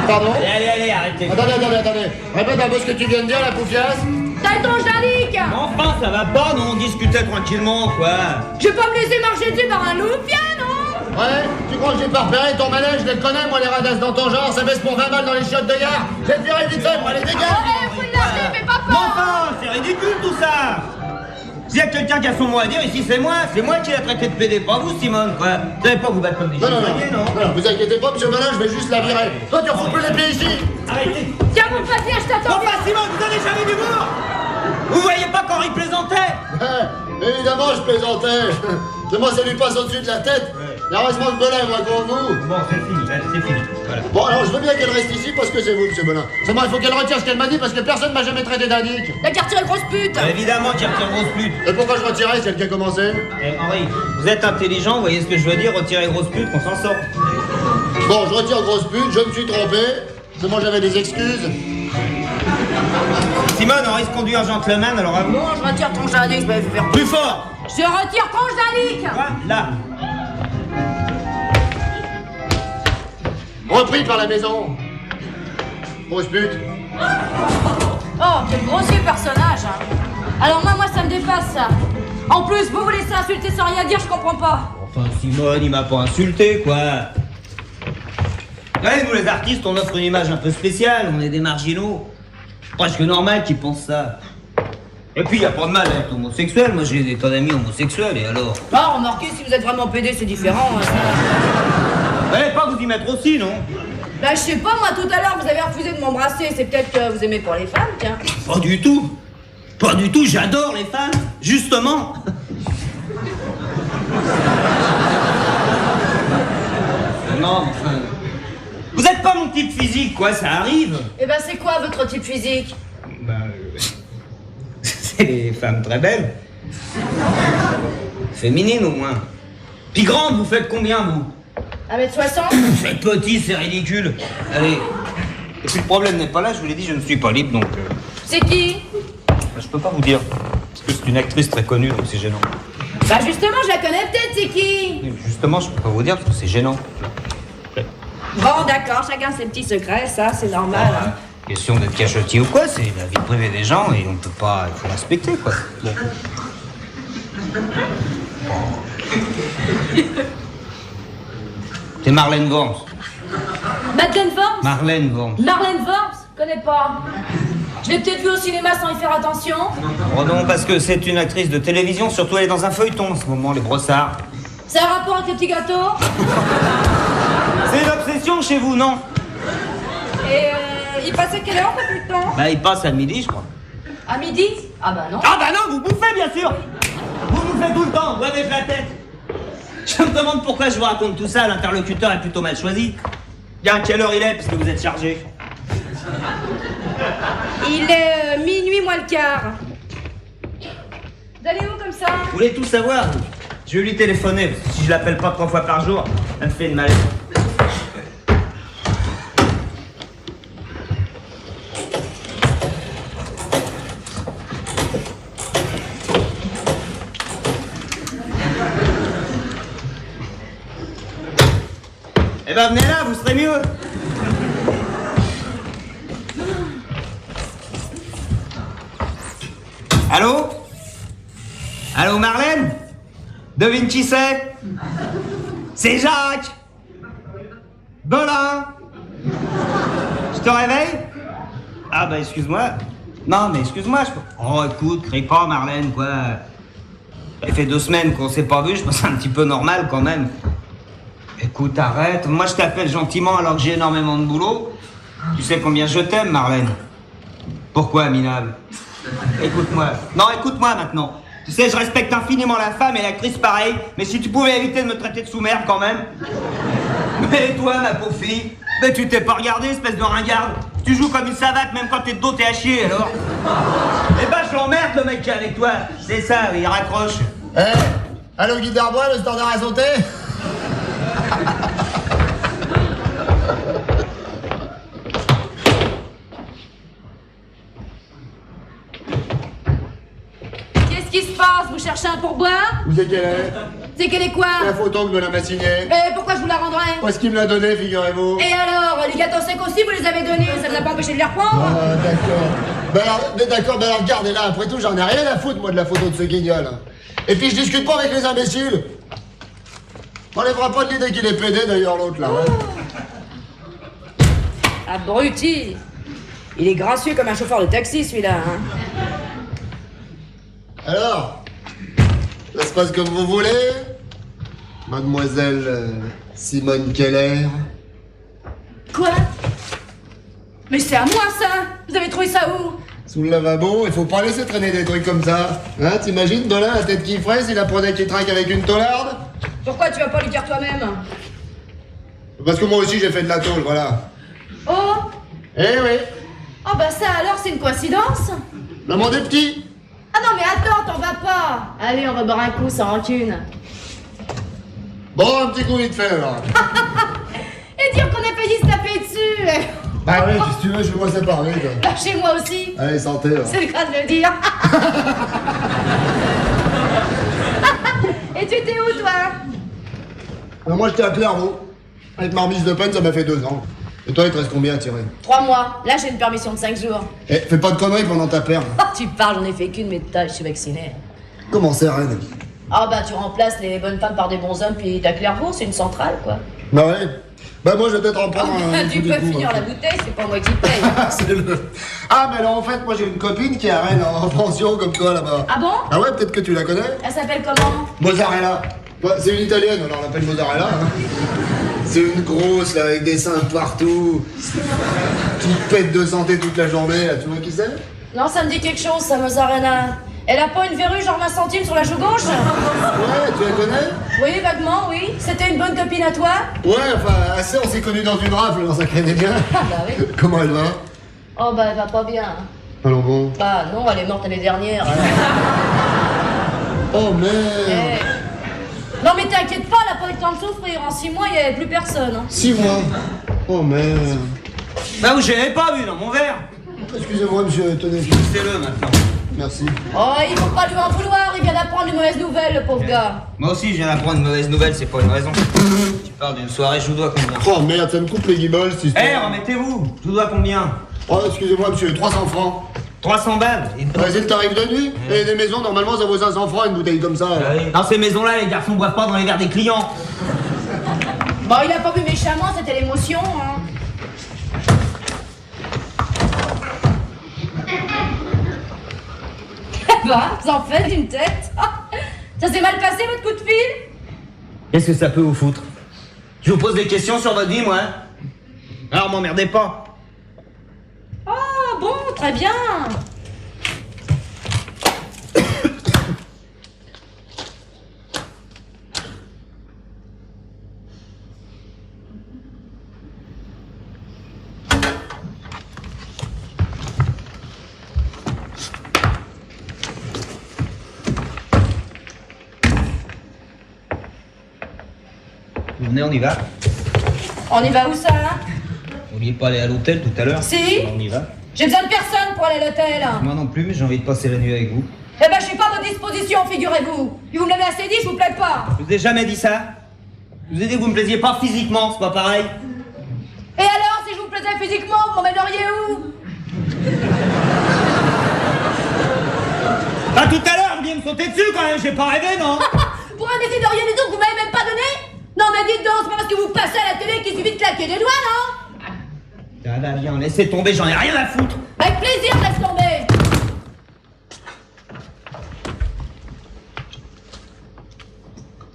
Pardon? Allez, arrêtez. Attendez. Répète un peu ce que tu viens de dire, la poufiasse. T'as une tronche d'indique. Enfin, ça va pas, nous on discutait tranquillement, quoi. Je vais pas me laisser marcher dessus par un loupien, non? Ouais, tu crois que j'ai pas repéré ton manège? Je les connais, moi, les radasses dans ton genre, ça baisse pour 20 balles dans les chiottes de gare. J'ai le viré vite fait, moi, les Oh, dégâts. eh, faut le lâcher, fais pas Mais peur. enfin, c'est ridicule tout ça. S'il y a quelqu'un qui a son mot à dire, ici c'est moi. C'est moi qui l'ai traité de pédé, pas vous, Simone, quoi. Vous savez pas vous battre comme des Non, chevaliers, non? vous inquiétez pas, monsieur Malin, je vais juste la virer. Toi, tu refous plus les pieds ici. Arrêtez. Tiens, mon papier, je t'attends. Enfin, Simone, vous avez jamais d'humour. Vous voyez pas qu'Henri plaisantait? Évidemment, je plaisantais. C'est moi, ça lui passe au-dessus de la tête. Il y a heureusement le belin, moi, pour vous. Bon, c'est fini, allez, c'est fini. Voilà. Bon, alors, je veux bien qu'elle reste ici parce que c'est vous, monsieur Belin. Seulement, il faut qu'elle retire ce qu'elle m'a dit parce que personne m'a jamais traité d'indique. La quartier grosse pute. Évidemment qu'il retire grosse pute. Et pourquoi je retirais, c'est elle qui a commencé? Eh, Henri, vous êtes intelligent, vous voyez ce que je veux dire? Retirez grosse pute, qu'on s'en sort. Bon, je retire grosse pute, je me suis trompé. Seulement, j'avais des excuses. Simone, Henri se conduit en gentleman, alors à vous. Bon, je retire tronche d'indique, je vais faire... Plus fort. Je retire tronche d'indique. Là. Repris par la maison. Grosse pute. Oh, quel grossier personnage, hein. Alors moi, ça me dépasse, ça. En plus, vous laissez insulter sans rien dire, je comprends pas. Enfin, Simone, il m'a pas insulté, quoi. Ouais, nous les artistes, on offre une image un peu spéciale, on est des marginaux. Presque normal qu'ils pensent ça. Et puis, y a pas de mal à être homosexuel, moi j'ai des tas d'amis homosexuels, et alors? Ah, remarquez, si vous êtes vraiment pédé, c'est différent, hein, ça. Vous allez pas vous y mettre aussi, non? Bah, je sais pas, moi, tout à l'heure, vous avez refusé de m'embrasser, c'est peut-être que vous aimez pour les femmes, tiens. Pas du tout. Pas du tout, j'adore les femmes, justement. Non, enfin... Vous êtes pas mon type physique, quoi, ça arrive. Eh ben, c'est quoi votre type physique? C'est les femmes très belles. Féminines, au moins. Puis grande, vous faites combien, vous? 1m60? Vous faites petit, c'est ridicule. Allez. Et puis le problème n'est pas là, je vous l'ai dit, je ne suis pas libre, donc... C'est qui? Je peux pas vous dire. Parce que c'est une actrice très connue, donc c'est gênant. Bah, justement, je la connais peut-être, c'est qui? Et justement, je peux pas vous dire, parce que c'est gênant. Bon, d'accord, chacun ses petits secrets, ça, c'est normal, hein. Question d'être cachotier ou quoi, c'est la vie privée des gens et on peut pas... Il faut respecter, quoi. Bon. C'est Marlène Worms. Madeleine Worms? Marlène Worms. Marlène Worms? Connais pas. Je l'ai peut-être vu au cinéma sans y faire attention. Oh non, parce que c'est une actrice de télévision, surtout elle est dans un feuilleton en ce moment, les brossards. C'est un rapport avec les petits gâteaux? C'est une obsession chez vous, non? Et il passait quelle heure, pas plus de temps? Bah, il passe à midi, je crois. À midi? Ah bah non. Ah bah non, vous bouffez, bien sûr. Vous bouffez tout le temps, vous avez la tête. Je me demande pourquoi je vous raconte tout ça, l'interlocuteur est plutôt mal choisi. Bien, quelle heure il est, puisque vous êtes chargé? Il est minuit moins le quart. Vous allez où comme ça? Vous voulez tout savoir? Je vais lui téléphoner, parce que si je l'appelle pas 3 fois par jour, elle me fait une malaise. Eh ben venez là, vous serez mieux. Allô? Allô Marlène? Devine qui c'est? C'est Jacques! Bolin! Je te réveille? Ah bah excuse-moi. Non mais excuse-moi, je peux... Oh écoute, crie pas Marlène, quoi. Ça fait 2 semaines qu'on s'est pas vu, je pense un petit peu normal quand même. Écoute, arrête. Moi, je t'appelle gentiment alors que j'ai énormément de boulot. Tu sais combien je t'aime, Marlène. Pourquoi, minable? Écoute-moi. Non, écoute-moi maintenant. Tu sais, je respecte infiniment la femme et l'actrice pareil, mais si tu pouvais éviter de me traiter de sous-merde quand même. Mais toi, ma pauvre fille, mais tu t'es pas regardé, espèce de ringarde. Tu joues comme une savate, même quand t'es de dos, t'es à chier, alors. Eh ben, je l'emmerde, le mec qui est avec toi. C'est ça, il raccroche. Eh, allô Guy Darbois, le standard à sauter? Qu'est-ce qui se passe? Vous cherchez un pourboire? Vous savez quelle est? C'est qu'elle est quoi? La photo que me l'a m'a signée. Et pourquoi je vous la rendrais? Où est-ce qu'il me l'a donnée, figurez-vous? Et alors, les gâteaux secs aussi, vous les avez donnés, ça vous a pas empêché de les reprendre? Ah, d'accord, ben alors regardez là, après tout, j'en ai rien à foutre, moi, de la photo de ce guignol. Et puis je discute pas avec les imbéciles. On lèvera pas de l'idée qu'il est pédé, d'ailleurs, l'autre, là. Hein. Abruti! Il est gracieux comme un chauffeur de taxi, celui-là, hein. Alors, ça se passe comme vous voulez, mademoiselle Simone Keller? Quoi? Mais c'est à moi, ça! Vous avez trouvé ça où? Sous le lavabo, il faut pas laisser traîner des trucs comme ça. Hein, t'imagines, Dolin, la tête qui ferait s'il apprenait qu'il traque avec une taularde? Pourquoi tu vas pas lui dire toi-même? Parce que moi aussi j'ai fait de la tôle, voilà. Oh! Eh oui, Oh bah ça alors, c'est une coïncidence? le monde est petit. Ah non mais attends, t'en vas pas! Allez, on va boire un coup sans rancune. Bon, un petit coup vite fait, alors. Et dire qu'on a failli se taper dessus! Bah oui, si tu veux, je vais moi séparer, quoi. Bah chez moi aussi! Allez, santé, alors. C'est le cas de le dire! Et tu étais où toi? Moi j'étais à Clairvaux. Avec ma remise de peine, ça m'a fait 2 ans. Et toi, il te reste combien à tirer? 3 mois. Là j'ai une permission de 5 jours. Eh, fais pas de conneries pendant ta perme. Ah tu parles, j'en ai fait qu'une, mais je suis vaccinée. Comment c'est, Reine? Ah bah tu remplaces les bonnes femmes par des bons hommes, puis t'as Clairvaux, c'est une centrale quoi. Bah ouais. Bah moi je vais peut-être en prendre un. Tu coup peux des coups, finir hein. la bouteille, c'est pas moi qui paye. C'est le... Ah, mais alors en fait, moi j'ai une copine qui est à Rennes en pension comme toi là-bas. Ah bon? Ah ouais, peut-être que tu la connais? Elle s'appelle comment? Mozzarella. Ouais, c'est une italienne, alors on l'appelle Mozzarella. Hein. C'est une grosse là avec des seins partout. Qui pète de santé toute la journée, là, tu vois qui c'est? Non, ça me dit quelque chose, ça, Mozzarella. Elle a pas une verrue genre 20 centimes sur la joue gauche? Ouais, tu la connais? Oui, vaguement, oui. C'était une bonne copine à toi? Ouais, enfin, assez, on s'est connus dans une rafle, alors ça craignait bien. Ah bah oui. Comment elle va? Oh bah elle va pas bien. Alors bon. Ah non, elle est morte l'année dernière. Oh merde. Eh. Non mais t'inquiète pas, elle a pas eu le temps de souffrir. En 6 mois, il y avait plus personne. Hein. 6 mois. Oh merde. Bah, je l'avais pas vu dans mon verre. Excusez-moi, monsieur, tenez. C'est le maintenant. Merci. Oh, il faut pas lui en vouloir, il vient d'apprendre une mauvaise nouvelle, le pauvre gars. Moi aussi, je viens d'apprendre une mauvaise nouvelle, c'est pas une raison. Tu parles d'une soirée, je vous dois combien? Oh merde, ça me coupe les guibolles, cette histoire. Eh, remettez-vous, je vous dois combien? Oh, excusez-moi, monsieur, 300 francs. 300 balles. C'est le tarif de nuit. Et des maisons, normalement, ça vaut 500 francs, une bouteille comme ça. Dans ces maisons-là, les garçons boivent pas dans les verres des clients. Bon, il a pas bu méchamment, c'était l'émotion, hein. Bah, vous en faites une tête. Ça s'est mal passé, votre coup de fil? Qu'est-ce que ça peut vous foutre? Je vous pose des questions sur votre vie, moi. Alors, m'emmerdez pas. Ah, bon, très bien. Venez, on y va. On y va où ça, hein? Vous vouliez pas aller à l'hôtel tout à l'heure? Si. On y va. J'ai besoin de personne pour aller à l'hôtel. Moi non plus, mais j'ai envie de passer la nuit avec vous. Eh ben, je suis pas à votre disposition, figurez-vous. Puis vous me l'avez assez dit, je vous plais pas. Je vous ai jamais dit ça. Je vous ai dit que vous me plaisiez pas physiquement, c'est pas pareil. Et alors, si je vous plaisais physiquement, vous m'emmèneriez où? Bah tout à l'heure, vous vouliez me sauter dessus quand même, j'ai pas rêvé, non? Pour un baiser de rien du tout que vous m'avez même pas donné? Non mais dites donc, c'est pas parce que vous passez à la télé qu'il suffit de claquer des doigts, non? Ah bah viens, laissez tomber, j'en ai rien à foutre. Avec plaisir, laisse tomber.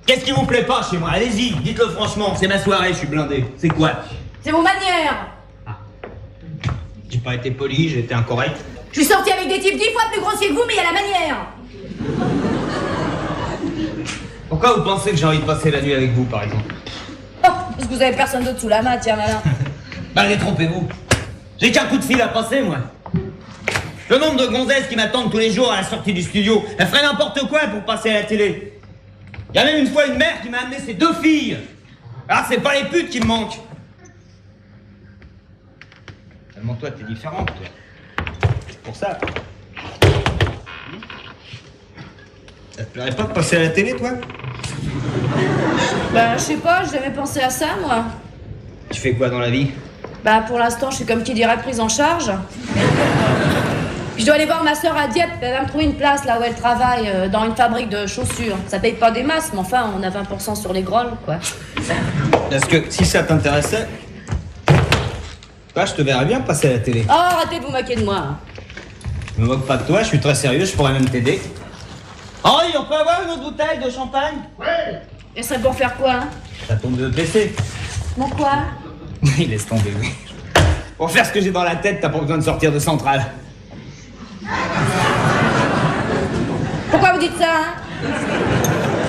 Qu'est-ce qui vous plaît pas chez moi? Allez-y, dites-le franchement, c'est ma soirée, je suis blindé. C'est quoi? C'est vos manières. J'ai pas été poli, j'ai été incorrect. Je suis sortie avec des types 10 fois plus grossiers que vous, mais il y a la manière. Pourquoi vous pensez que j'ai envie de passer la nuit avec vous, par exemple? Oh, parce que vous avez personne d'autre sous la main, tiens, malin. Bah détrompez-vous. J'ai qu'un coup de fil à passer, moi. Le nombre de gonzesses qui m'attendent tous les jours à la sortie du studio, elles feraient n'importe quoi pour passer à la télé. Il y a même une fois une mère qui m'a amené ses 2 filles. Alors c'est pas les putes qui me manquent. Seulement toi, t'es différente, toi. C'est pour ça. Ça te plairait pas de passer à la télé, toi? Bah, je sais pas, j'ai jamais pensé à ça, moi. Tu fais quoi dans la vie? Bah, pour l'instant, je suis comme qui dirait prise en charge. Puis je dois aller voir ma sœur à Dieppe, elle va me trouver une place là où elle travaille, dans une fabrique de chaussures. Ça paye pas des masses, mais enfin, on a 20% sur les grolles, quoi. Parce que si ça t'intéressait, toi, je te verrais bien passer à la télé. Oh, arrêtez de vous moquer de moi. Je me moque pas de toi, je suis très sérieux, je pourrais même t'aider. Henri, on peut avoir une autre bouteille de champagne? Ouais. Et ça serait pour faire quoi, hein? Ça tombe de PC. Bon, quoi? Oui, laisse tomber, oui. Pour faire ce que j'ai dans la tête, t'as pas besoin de sortir de centrale. Pourquoi vous dites ça, hein?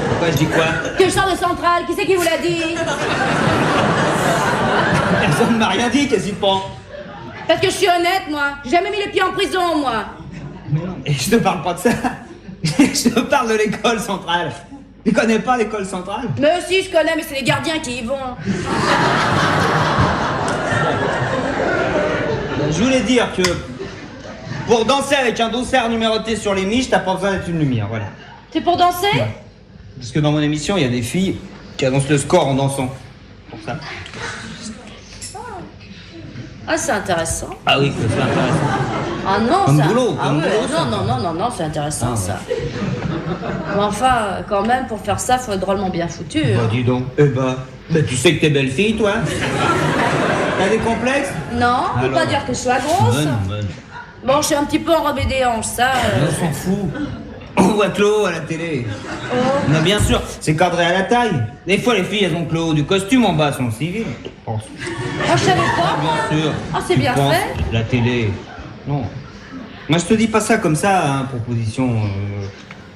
Pourquoi je dis quoi? Que je sors de centrale, qui c'est qui vous l'a dit? Personne ne m'a rien dit, qu'est-ce qu'il te prend? Parce que je suis honnête, moi. J'ai jamais mis les pieds en prison, moi. Mais non, et je te parle pas de ça. Je te parle de l'école centrale. Tu connais pas l'école centrale? Mais si, je connais, mais c'est les gardiens qui y vont. Je voulais dire que pour danser avec un dossard numéroté sur les niches, t'as pas besoin d'être une lumière, voilà. C'est pour danser? Ouais. Parce que dans mon émission, il y a des filles qui annoncent le score en dansant. Pour ça. Ah, c'est intéressant. Ah oui, c'est intéressant. Ah non, Comme ça. boulot, Ah comme ouais, boulot, ça. non, c'est intéressant, Ah, ça. Mais enfin, quand même, pour faire ça, faut être drôlement bien foutu. Bah hein. dis donc. Eh bah tu sais que t'es belle fille, toi. T'as des complexes? Non, faut Alors. pas dire que je sois grosse. Bonne. Bon, je suis un petit peu enrobée des hanches, ça. On s'en fout. On voit Clo à la télé. Oh. Non, bien sûr, c'est cadré à la taille. Des fois, les filles, elles ont que le haut du costume en bas, sont civiles. Je pense. Ah, je savais pas, moi. Bien sûr. Ah, c'est Tu bien penses, fait. La télé. Non. Moi, je te dis pas ça comme ça, hein, proposition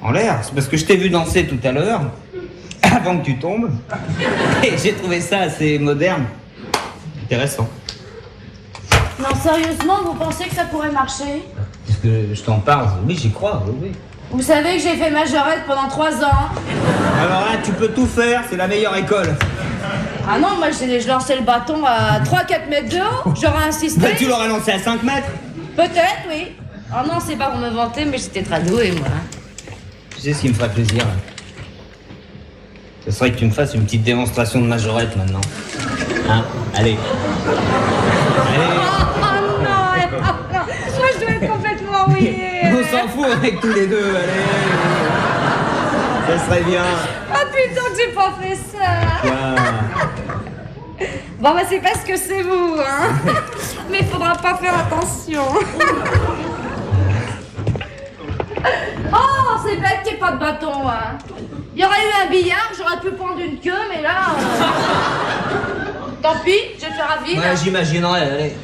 en l'air. C'est parce que je t'ai vu danser tout à l'heure, avant que tu tombes. Et j'ai trouvé ça assez moderne. Intéressant. Non, sérieusement, vous pensez que ça pourrait marcher? Parce que je t'en parle, oui, j'y crois, oui. Vous savez que j'ai fait majorette pendant 3 ans. Alors là, tu peux tout faire, c'est la meilleure école. Ah non, moi, je lançais le bâton à 3-4 mètres de haut. J'aurais insisté. Bah, tu l'aurais lancé à 5 mètres. Peut-être, oui. Oh non, c'est pas pour me vanter, mais j'étais très douée, moi. Tu sais ce qui me ferait plaisir? Ce serait que tu me fasses une petite démonstration de majorette maintenant. Hein? Allez. Allez. Oh non, moi je dois être complètement rouillée. On s'en fout avec tous les deux, allez. Ça serait bien. Oh putain que j'ai pas fait ça. Ouais. Bon bah c'est parce que c'est vous, hein. Mais il faudra pas faire attention. Oh, c'est bête qu'il n'y ait pas de bâton, hein. Il y aurait eu un billard, j'aurais pu prendre une queue, mais là... Tant pis, je vais te faire à vide. Ouais, j'imaginerais, allez.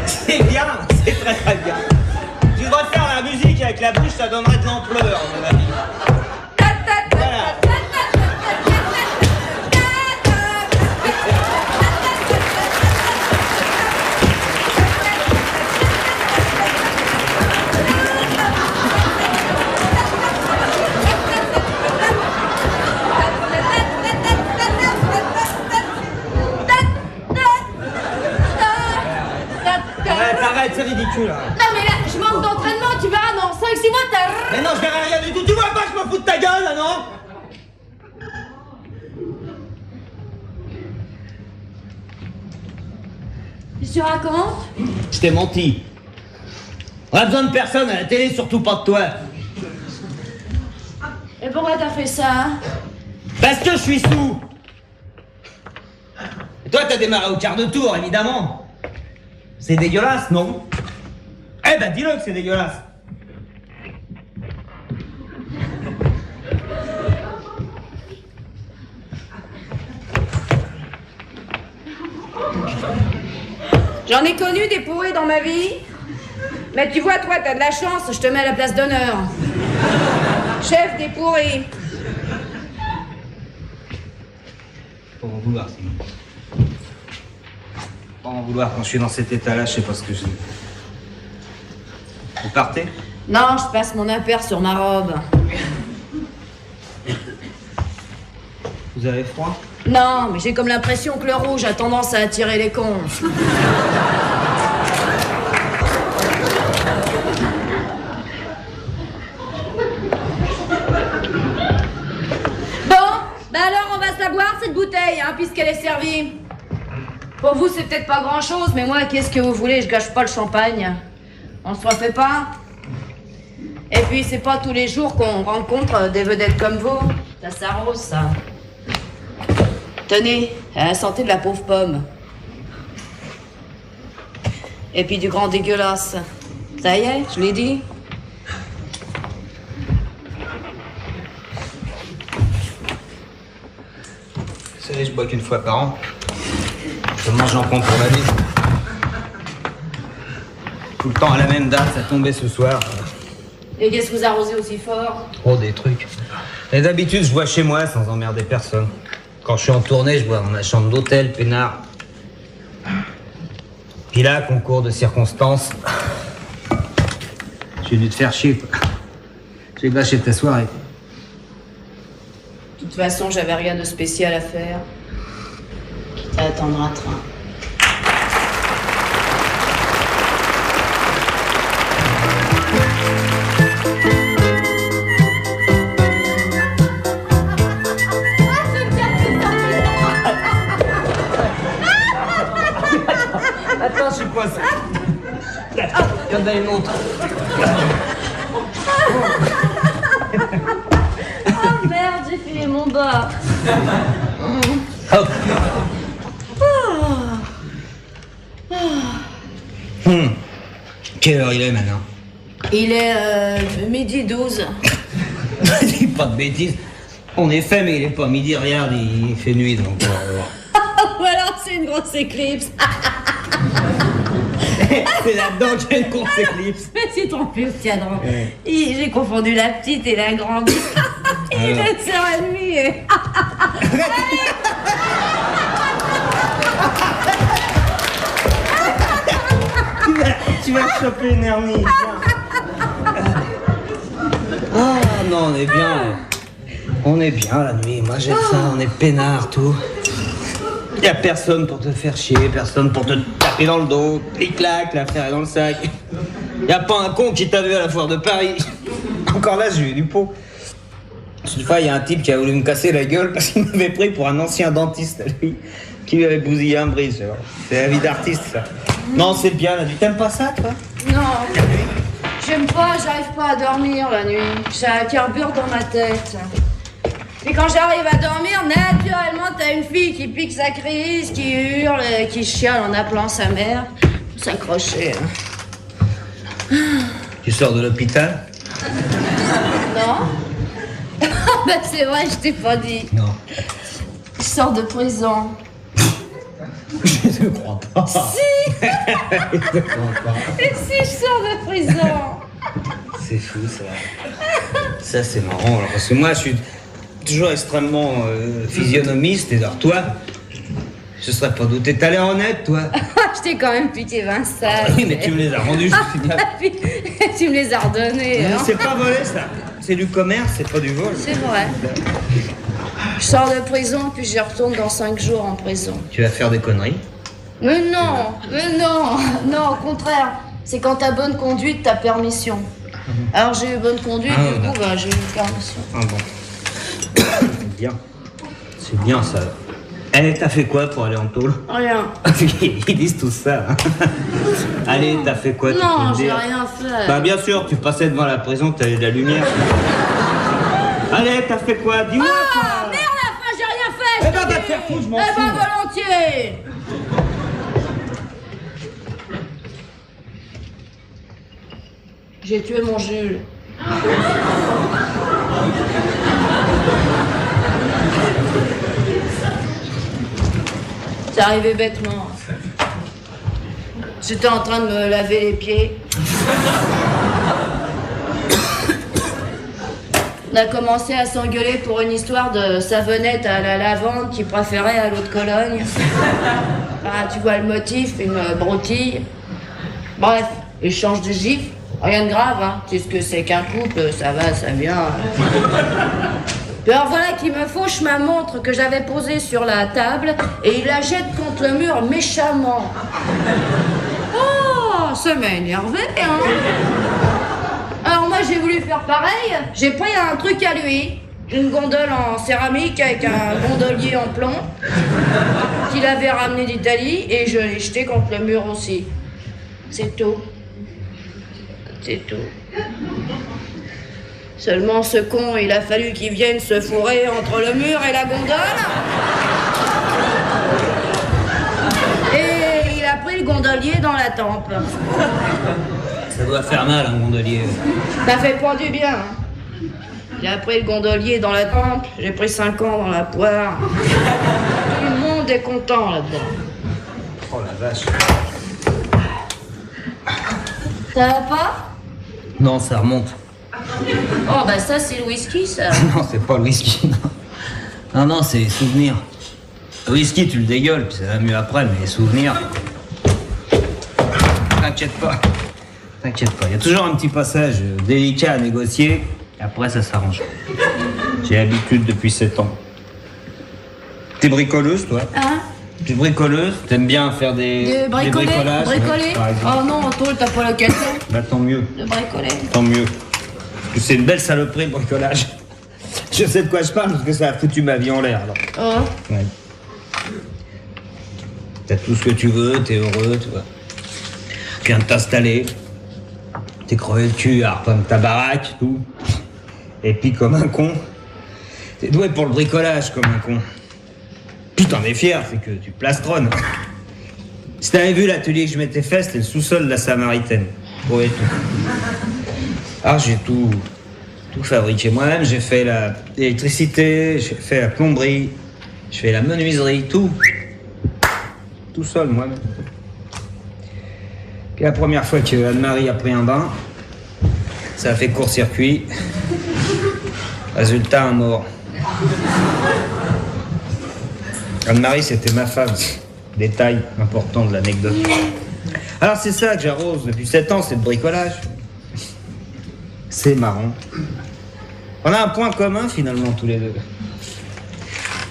C'est bien, c'est très très bien. Tu devrais faire la musique avec la bouche, ça donnerait de l'ampleur, à mon avis. Voilà. tu là? Non mais là, je manque d'entraînement, tu verras, dans 5-6 mois, t'as... Mais non, je verrai rien du tout. Tu vois pas, je me fous de ta gueule, là, non? Qu'est-ce que tu racontes? Je t'ai menti. On a besoin de personne à la télé, surtout pas de toi. Et pourquoi t'as fait ça, hein? Parce que je suis sous. Et toi, t'as démarré au quart de tour, évidemment. C'est dégueulasse, non? Eh ben, dis-le que c'est dégueulasse. J'en ai connu des pourris dans ma vie. Mais tu vois, toi, t'as de la chance, je te mets à la place d'honneur. Chef des pourris. Faut m'en vouloir, sinon. Faut m'en vouloir quand je suis dans cet état-là, je sais pas ce que je dis. Vous partez? Non, je passe mon impair sur ma robe. Vous avez froid? Non, mais j'ai comme l'impression que le rouge a tendance à attirer les cons. Bon, bah alors on va se la boire cette bouteille, hein, puisqu'elle est servie. Pour vous, c'est peut-être pas grand-chose, mais moi, qu'est-ce que vous voulez? Je gâche pas le champagne. On se refait pas. Et puis, c'est pas tous les jours qu'on rencontre des vedettes comme vous. Ça s'arrose, ça. Tenez, à la santé de la pauvre pomme. Et puis du grand dégueulasse. Ça y est, je l'ai dit. Vous savez, je bois qu'une fois par an. Comment j'en prends pour la vie? Tout le temps à la même date, ça tombait ce soir. Et qu'est-ce que vous arrosez aussi fort? Oh, des trucs. Et d'habitude, je bois chez moi sans emmerder personne. Quand je suis en tournée, je bois dans ma chambre d'hôtel, peinard. Puis là, concours de circonstances. J'ai dû te faire chier, quoi. J'ai gâché ta soirée. De toute façon, j'avais rien de spécial à faire. Quitte à attendre un train. Attends, je suis quoi ça? Il y en a une autre. Oh merde, j'ai filé mon bas. Hop. Quelle heure il est maintenant? Il est 12h. Dis pas de bêtises. On est fait, mais il est pas midi, regarde, il fait nuit donc. Ou alors c'est une grosse éclipse. C'est là-dedans qu'il y a une course éclipse. Mais c'est trop plus, tiens donc. J'ai confondu la petite et la grande. Il est 7h30. Tu vas choper une hernie. Ah non, on est bien. On est bien la nuit. Moi j'aime ça, on est peinard, tout. Y a personne pour te faire chier, personne pour te taper dans le dos, clic-clac, l'affaire est dans le sac. Y a pas un con qui t'a vu à la foire de Paris. Encore là, j'ai eu du pot. Une fois, y a un type qui a voulu me casser la gueule parce qu'il m'avait pris pour un ancien dentiste, lui, qui lui avait bousillé un brise. C'est la vie d'artiste, ça. Non, c'est bien la nuit. T'aimes pas ça, toi? Non, j'aime pas, j'arrive pas à dormir la nuit. J'ai un carbure dans ma tête. Et quand j'arrive à dormir, naturellement, t'as une fille qui pique sa crise, qui hurle, qui chiale en appelant sa mère. Faut s'accrocher. Hein. Tu sors de l'hôpital? Non? Ben c'est vrai, je t'ai pas dit. Non. Je sors de prison. Je ne crois pas. Si! Je ne crois pas. Et si je sors de prison? C'est fou, ça. Ça, c'est marrant. Alors, parce que moi, je suis toujours extrêmement physionomiste. Et alors, toi, je serais pas douté. T'as l'air honnête, toi. Je t'ai quand même piqué 20 sacs. Oui, mais tu me les as rendus, je suis bien. Tu me les as redonnés. Hein. C'est pas volé, ça. C'est du commerce, c'est pas du vol. C'est vrai. Je sors de prison, puis j'y retourne dans 5 jours en prison. Tu vas faire des conneries? Mais non, non, au contraire. C'est quand t'as bonne conduite, t'as permission. Alors j'ai eu bonne conduite, Ah, du coup, d'accord. bah, j'ai eu permission. Ah bon. C'est bien. C'est bien ça. Eh, t'as fait quoi pour aller en tôle? Rien. Ils disent tout ça. Hein. Allez, t'as fait quoi? tu peux Non, me j'ai dire rien fait. Bah bien sûr, tu passais devant la prison, t'avais de la lumière. Allez, t'as fait quoi? Dis-moi Ah, quoi. merde, la fin, j'ai rien fait. Eh je ben, te va te dis. faire foutre, je m'en Eh ben, fous. volontiers. J'ai tué mon Jules. C'est arrivé bêtement. J'étais en train de me laver les pieds. On a commencé à s'engueuler pour une histoire de savonnette à la lavande qui préférait à l'eau de Cologne. Ah, tu vois le motif, une broutille. Bref, échange de gifles. Rien de grave, hein. Tu sais ce que c'est qu'un couple, ça va, ça vient. Puis alors voilà qu'il me fauche ma montre que j'avais posée sur la table et il la jette contre le mur méchamment. Oh, ça m'a énervé, hein. Alors moi j'ai voulu faire pareil, j'ai pris un truc à lui, une gondole en céramique avec un gondolier en plomb qu'il avait ramené d'Italie et je l'ai jeté contre le mur aussi. C'est tout. C'est tout. Seulement ce con, il a fallu qu'il vienne se fourrer entre le mur et la gondole. Et il a pris le gondolier dans la tempe. Ça doit faire mal, un gondolier. Ça fait pas du bien. Hein. J'ai pris le gondolier dans la tempe, j'ai pris 5 ans dans la poire. Tout le monde est content là-dedans. Oh la vache. Ça va pas? Non, ça remonte. Oh bah ça c'est le whisky ça. Non, c'est pas le whisky, non. Non, c'est les souvenirs. Le whisky, tu le dégueules, puis ça va mieux après, mais les souvenirs... T'inquiète pas. T'inquiète pas. Il y a toujours un petit passage délicat à négocier, et après ça s'arrange. J'ai l'habitude depuis 7 ans. T'es bricoleuse, toi? Hein? T'es bricoleuse? T'aimes bien faire des bricolages? Bricoler? Ouais, par exemple. Oh non, Antoine, t'as pas l'occasion Bah tant mieux, de bricoler. tant mieux. Parce que c'est une belle saloperie, le bricolage. Je sais de quoi je parle, parce que ça a foutu ma vie en l'air, alors. Oh. Ouais. T'as tout ce que tu veux, t'es heureux, tu vois. Tu viens de t'installer. T'es crevé le cul à repeindre ta baraque, tout. Et puis, comme un con, t'es doué pour le bricolage, comme un con. Puis t'en es fier, c'est que tu plastronnes. Si t'avais vu l'atelier que je m'étais fait, c'était le sous-sol de la Samaritaine. Ouais, tout. Alors j'ai tout fabriqué moi-même. J'ai fait l'électricité, j'ai fait la plomberie, j'ai fait la menuiserie, tout. Tout seul, moi-même. Puis la première fois que Anne-Marie a pris un bain, ça a fait court-circuit. Résultat, un mort. Anne-Marie, c'était ma femme. Détail important de l'anecdote. Alors c'est ça que j'arrose depuis 7 ans, c'est le bricolage. C'est marrant. On a un point commun finalement tous les deux.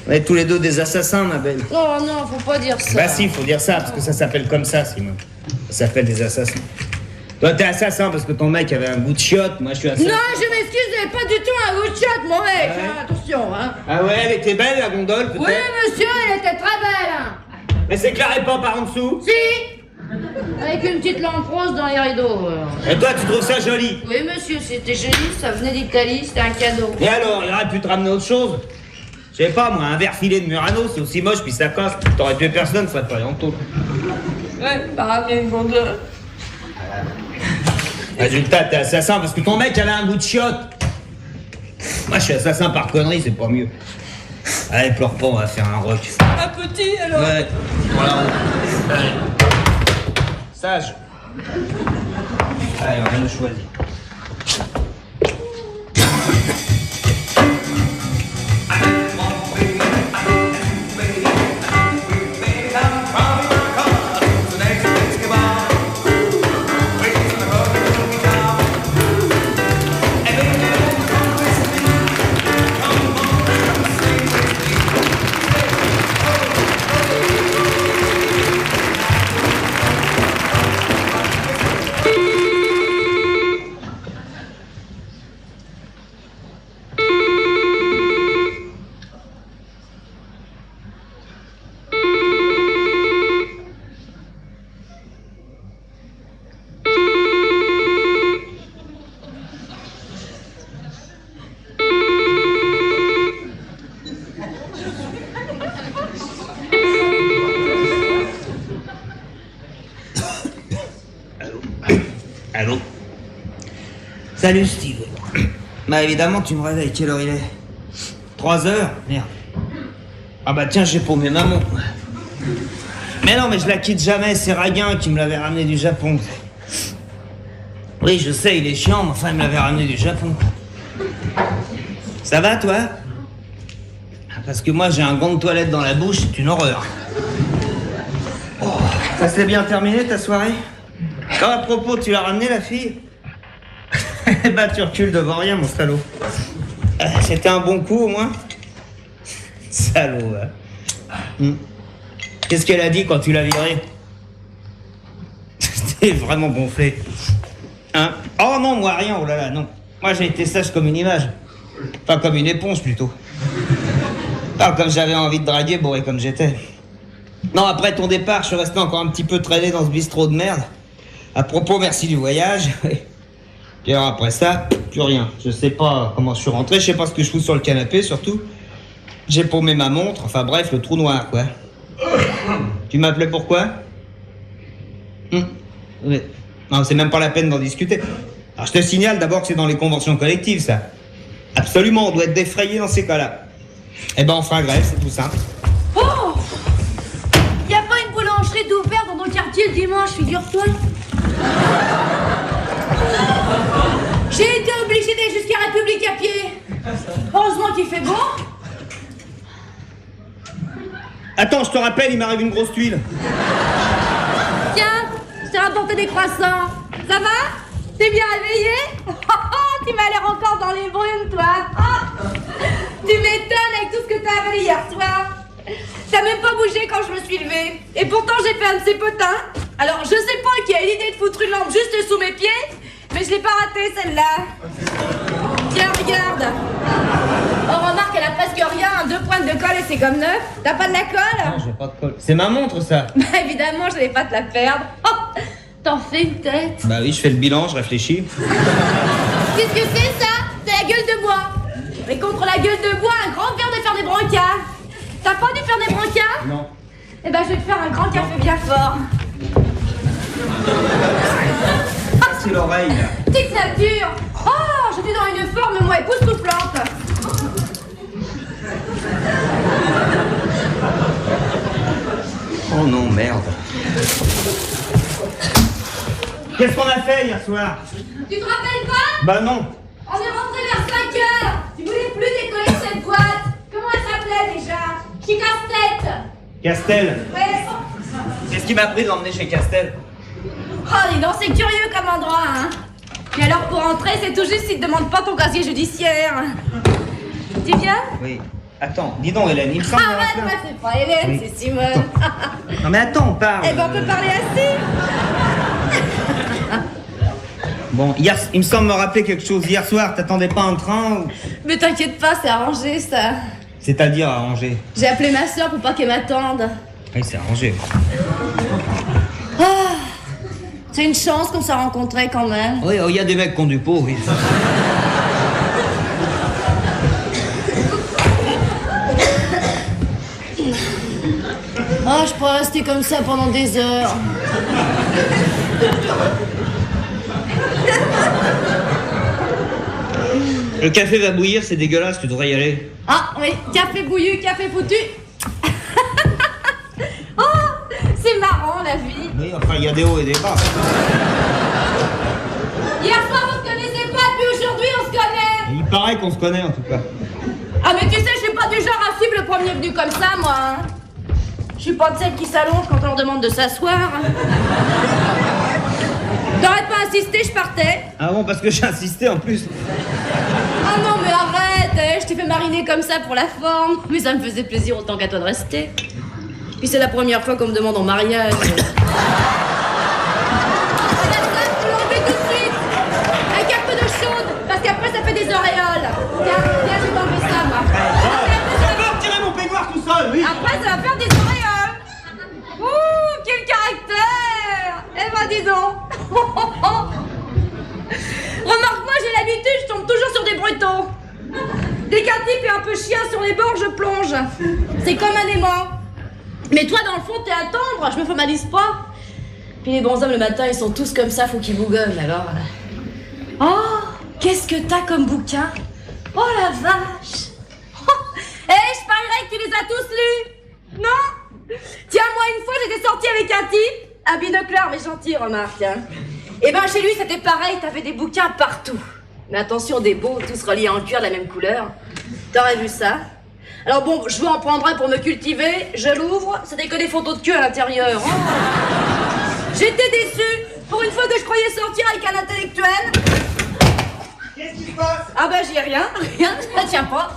On est tous les deux des assassins, ma belle. Non, non, faut pas dire ça. Bah si, il faut dire ça, parce que ça s'appelle comme ça, Simon. Ça s'appelle des assassins. Toi, t'es assassin parce que ton mec avait un goût de chiotte, moi je suis assassin. Non, je m'excuse, j'avais pas du tout un goût de chatte, mon mec. Ouais. Hein, attention, hein. Ah ouais, elle était belle, la gondole, peut-être? Oui, monsieur, elle était très belle, hein. Mais s'éclairait pas par en dessous? Si. Avec une petite lampe rose dans les rideaux. Et toi, tu trouves ça joli? Oui, monsieur, c'était joli, ça venait d'Italie, c'était un cadeau. Et alors, il aurait pu te ramener autre chose? Je sais pas, moi, un verre filé de Murano, c'est aussi moche, puis ça casse. T'aurais tué personne, ça te paraît en tôle. Ouais, pas ramener une gondole. Résultat, t'es assassin parce que ton mec, elle a un goût de chiotte. Moi, je suis assassin par connerie, c'est pas mieux. Allez, pleure pas, on va faire un rock. Un petit, alors. Ouais, voilà. Allez. Sage. Allez, on va le choisir. Allô? Salut Steve. Bah évidemment tu me réveilles, quelle heure il est? 3 heures? Merde. Ah bah tiens, j'ai paumé ma montre. Mais non, mais je la quitte jamais, c'est Raguin qui me l'avait ramené du Japon. Oui, je sais, il est chiant, mais enfin il me l'avait ramené du Japon. Ça va toi? Parce que moi j'ai un gant de toilette dans la bouche, c'est une horreur. Oh, ça s'est bien terminé ta soirée? Quand à propos, tu l'as ramené la fille? Eh bah tu recules devant rien mon salaud. C'était un bon coup au moins? Salaud, hein. Qu'est-ce qu'elle a dit quand tu l'as virée? C'était vraiment gonflé. Hein? Oh non, moi rien, oh là là, non. Moi j'ai été sage comme une image. Enfin comme une éponge plutôt. Pas comme j'avais envie de draguer, bourré comme j'étais. Non, après ton départ, je suis resté encore un petit peu traîné dans ce bistrot de merde. À propos, merci du voyage. Et alors après ça, plus rien. Je sais pas comment je suis rentré, je sais pas ce que je fous sur le canapé surtout. J'ai paumé ma montre, enfin bref, le trou noir quoi. Tu m'appelais pourquoi? Non, c'est même pas la peine d'en discuter. Alors je te signale d'abord que c'est dans les conventions collectives ça. Absolument, on doit être défrayé dans ces cas-là. Eh ben on fera grève, c'est tout simple. Oh! Y a pas une boulangerie d'ouvert dans ton quartier le dimanche, figure-toi? J'ai été obligée d'aller jusqu'à République à pied. Heureusement qu'il fait beau. Attends, je te rappelle, il m'arrive une grosse tuile. Tiens, je t'ai rapporté des croissants. Ça va? T'es bien réveillé? Tu m'as l'air encore dans les brumes, toi. Tu m'étonnes avec tout ce que t'as avalé hier soir. T'as même pas bougé quand je me suis levée. Et pourtant, j'ai fait un de ces potins. Alors, je sais pas qui a eu l'idée de foutre une lampe juste sous mes pieds, mais je l'ai pas ratée, celle-là. Tiens, regarde. Oh, remarque, elle a presque rien. 2 pointes de colle et c'est comme neuf. T'as pas de la colle? Non, j'ai pas de colle. C'est ma montre, ça. Bah, évidemment, je vais pas te la perdre. Oh, t'en fais une tête. Bah oui, je fais le bilan, je réfléchis. Qu'est-ce que c'est, ça? C'est la gueule de bois. Mais contre la gueule de bois, un grand verre de faire des brancards. T'as pas dû faire des brancards? Non. Eh ben, je vais te faire un grand café bien fort. C'est l'oreille, là. Petite nature. Oh, je suis dans une forme, moi, époustouflante. Oh non, merde. Qu'est-ce qu'on a fait hier soir? Tu te rappelles pas? Bah non. On est rentré vers 5 heures. Tu voulais plus décoller cette boîte. Comment elle s'appelait déjà? Chez Casse-Tête. Castel. Ouais. Qu'est-ce qui m'a pris de l'emmener chez Castel? Oh, dis donc, c'est curieux comme endroit, hein. Et alors, pour entrer, c'est tout juste si te demande pas ton casier judiciaire. Tu viens? Oui. Attends, dis donc Hélène, il me semble... Ah ouais, moi, c'est pas Hélène, Oui. c'est Simone. Non mais attends, on parle. Eh ben, on peut parler assis. Bon, hier, il me semble me rappeler quelque chose. Hier soir, t'attendais pas un train ou... Mais t'inquiète pas, c'est arrangé, ça. C'est-à-dire arrangé. J'ai appelé ma soeur pour pas qu'elle m'attende. Oui, c'est arrangé. Ah, c'est une chance qu'on s'est rencontrés quand même. Oui, il y a des mecs qui ont du pot, oui. Oh, je pourrais rester comme ça pendant des heures. Le café va bouillir, c'est dégueulasse, tu devrais y aller. Ah oui, café bouillu, café foutu. Oh, c'est marrant la vie. Oui, enfin, il y a des hauts et des bas. Hier soir, on se connaissait pas, puis aujourd'hui, on se connaît. Il paraît qu'on se connaît, en tout cas. Ah mais tu sais, je suis pas du genre à suivre le premier venu comme ça, moi. Hein. Je suis pas de celle qui s'allonge quand on leur demande de s'asseoir. T'aurais pas insisté, je partais. Ah bon, parce que j'ai insisté en plus. Ah non mais arrête, je t'ai fait mariner comme ça pour la forme. Mais ça me faisait plaisir autant qu'à toi de rester. Puis c'est la première fois qu'on me demande en mariage. La salle, faut l'enlever tout de suite. Avec un peu d'eau chaude, parce qu'après ça fait des auréoles. Tiens, je vais t'enlever ça, moi. Je peux retirer mon peignoir tout seul, oui. Après ça va faire des auréoles. Ouh, quel caractère. Eh ben dis donc. Remarque-moi, j'ai l'habitude, je tombe toujours sur des brutons. Dès qu'un type est un peu chien sur les bords, je plonge. C'est comme un aimant. Mais toi, dans le fond, t'es à tendre, je me formalise pas. Puis les bonshommes, le matin, ils sont tous comme ça, faut qu'ils bougonnent, alors... Oh, qu'est-ce que t'as comme bouquin? Oh la vache! Je parierais que tu les as tous lus! Non? Tiens, moi, une fois, j'étais sortie avec un type, un binoclard, mais gentil, remarque, hein. Et ben, chez lui, c'était pareil, t'avais des bouquins partout. Mais attention, des beaux, tous reliés en cuir de la même couleur. T'aurais vu ça? Alors bon, je veux en prendre un pour me cultiver, je l'ouvre, c'était que des photos de queue à l'intérieur. Oh. J'étais déçue, pour une fois que je croyais sortir avec un intellectuel. Qu'est-ce qui se passe? Ah bah j'y ai rien, ça tient pas.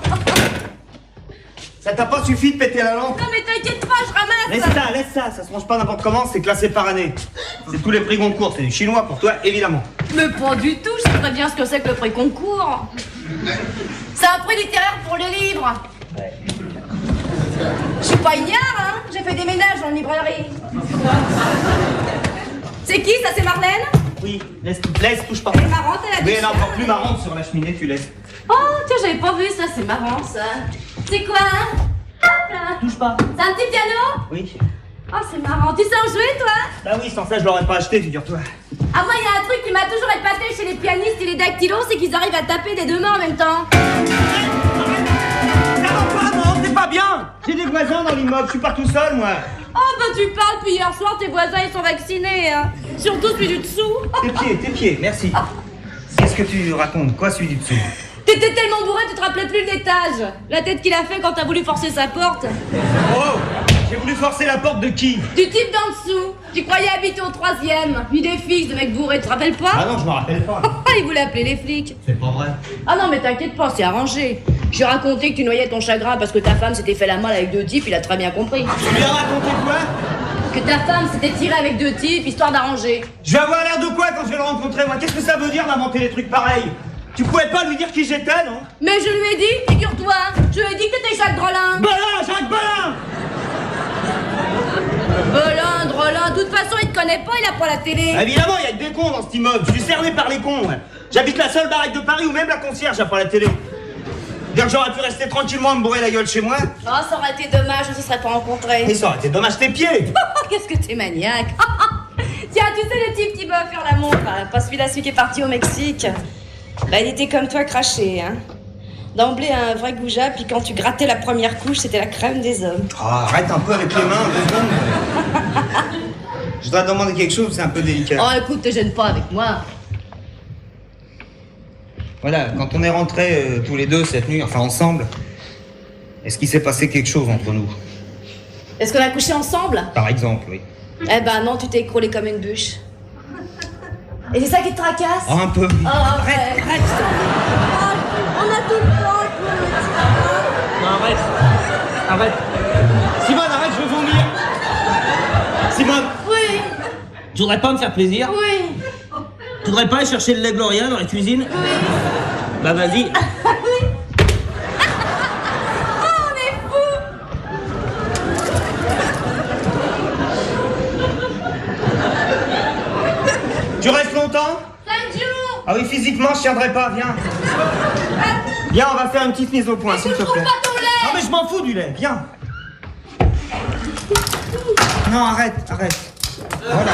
Ça t'a pas suffi de péter la lampe? Non mais t'inquiète pas, je ramasse. Laisse ça se mange pas n'importe comment, c'est classé par année. C'est tous les prix Goncourt, c'est du chinois pour toi, évidemment. Mais pas du tout, je sais très bien ce que c'est que le prix concours. C'est un prix littéraire pour les livres. Ouais. Je suis pas ignare, hein, j'ai fait des ménages en librairie. C'est qui, ça c'est Marlène? Oui, laisse, touche pas. Elle est marrante, elle a Mais dit elle est ça. encore plus marrante sur la cheminée, tu laisses. Oh, tiens, j'avais pas vu ça, c'est marrant ça. C'est quoi, hein? Hop là. Touche pas. C'est un petit piano? Oui. Oh, c'est marrant. Tu sais en jouer, toi? Bah oui, sans ça, je l'aurais pas acheté, figure-toi. Ah, moi, il y a un truc qui m'a toujours épaté chez les pianistes et les dactylos, c'est qu'ils arrivent à taper des deux mains en même temps. Ça va pas, non, c'est pas bien. J'ai des voisins dans l'immeuble, je suis pas tout seul, moi. Oh, bah tu parles, puis hier soir, tes voisins, ils sont vaccinés, hein. Surtout celui du dessous. Tes pieds, merci. Qu'est-ce que tu racontes? Quoi, celui du dessous? T'étais tellement bourré, tu te rappelais plus l'étage. La tête qu'il a fait quand t'as voulu forcer sa porte. Oh, j'ai voulu forcer la porte de qui? Du type d'en dessous. Tu croyais habiter au 3e. Puis des filles, de mecs bourrés, tu te rappelles pas? Ah non, je me rappelle pas. Il voulait appeler les flics. C'est pas vrai. Ah non, mais t'inquiète pas, c'est arrangé. J'ai raconté que tu noyais ton chagrin parce que ta femme s'était fait la malle avec deux types, il a très bien compris. Tu lui as raconté quoi? Que ta femme s'était tirée avec deux types, histoire d'arranger. Je vais avoir l'air de quoi quand je vais le rencontrer, moi? Qu'est-ce que ça veut dire d'inventer des trucs pareils? Tu pouvais pas lui dire qui j'étais, non? Mais je lui ai dit, figure-toi, je lui ai dit que t'étais Jacques Drolin. Belin, Jacques Belin! Belin, Drolin, de toute façon, il te connaît pas, il a pas la télé. Évidemment, il y a que des cons dans cet immeuble. Je suis cerné par les cons. Ouais. J'habite la seule baraque de Paris où même la concierge n'a pas la télé. Dire que j'aurais pu rester tranquillement me bourrer la gueule chez moi. Oh, ça aurait été dommage, on se serait pas rencontrés. Et ça aurait été dommage tes pieds. Qu'est-ce que t'es maniaque. Tiens, tu sais le type qui va faire la montre, hein, pas celui-là, celui qui est parti au Mexique. Bah, il était comme toi craché, hein. D'emblée, un vrai goujat, puis quand tu grattais la première couche, c'était la crème des hommes. Oh, arrête un peu avec les mains, 2 secondes. Je dois te demander quelque chose, c'est un peu délicat. Oh, écoute, te gêne pas avec moi. Voilà, quand on est rentrés tous les deux cette nuit, enfin ensemble, est-ce qu'il s'est passé quelque chose entre nous? Est-ce qu'on a couché ensemble? Par exemple, oui. Eh ben non, tu t'es écroulé comme une bûche. Et c'est ça qui te tracasse? Oh, un peu. Oh, arrête, arrête. Oh, on a tout le temps, écoute. Non, arrête. Simone, arrête, je veux vomir. Simone, Oui, tu voudrais pas me faire plaisir? oui, Tu voudrais pas aller chercher le lait Gloria dans la cuisine? oui. Bah vas-y. Oui. Oh, on est fous. Tu restes longtemps? 5 jours. Ah oui, physiquement, je tiendrai pas, viens. Viens, on va faire une petite mise au point, Mais s'il je te trouve plaît. pas ton lait. Non mais je m'en fous du lait, viens. Non, arrête. Voilà.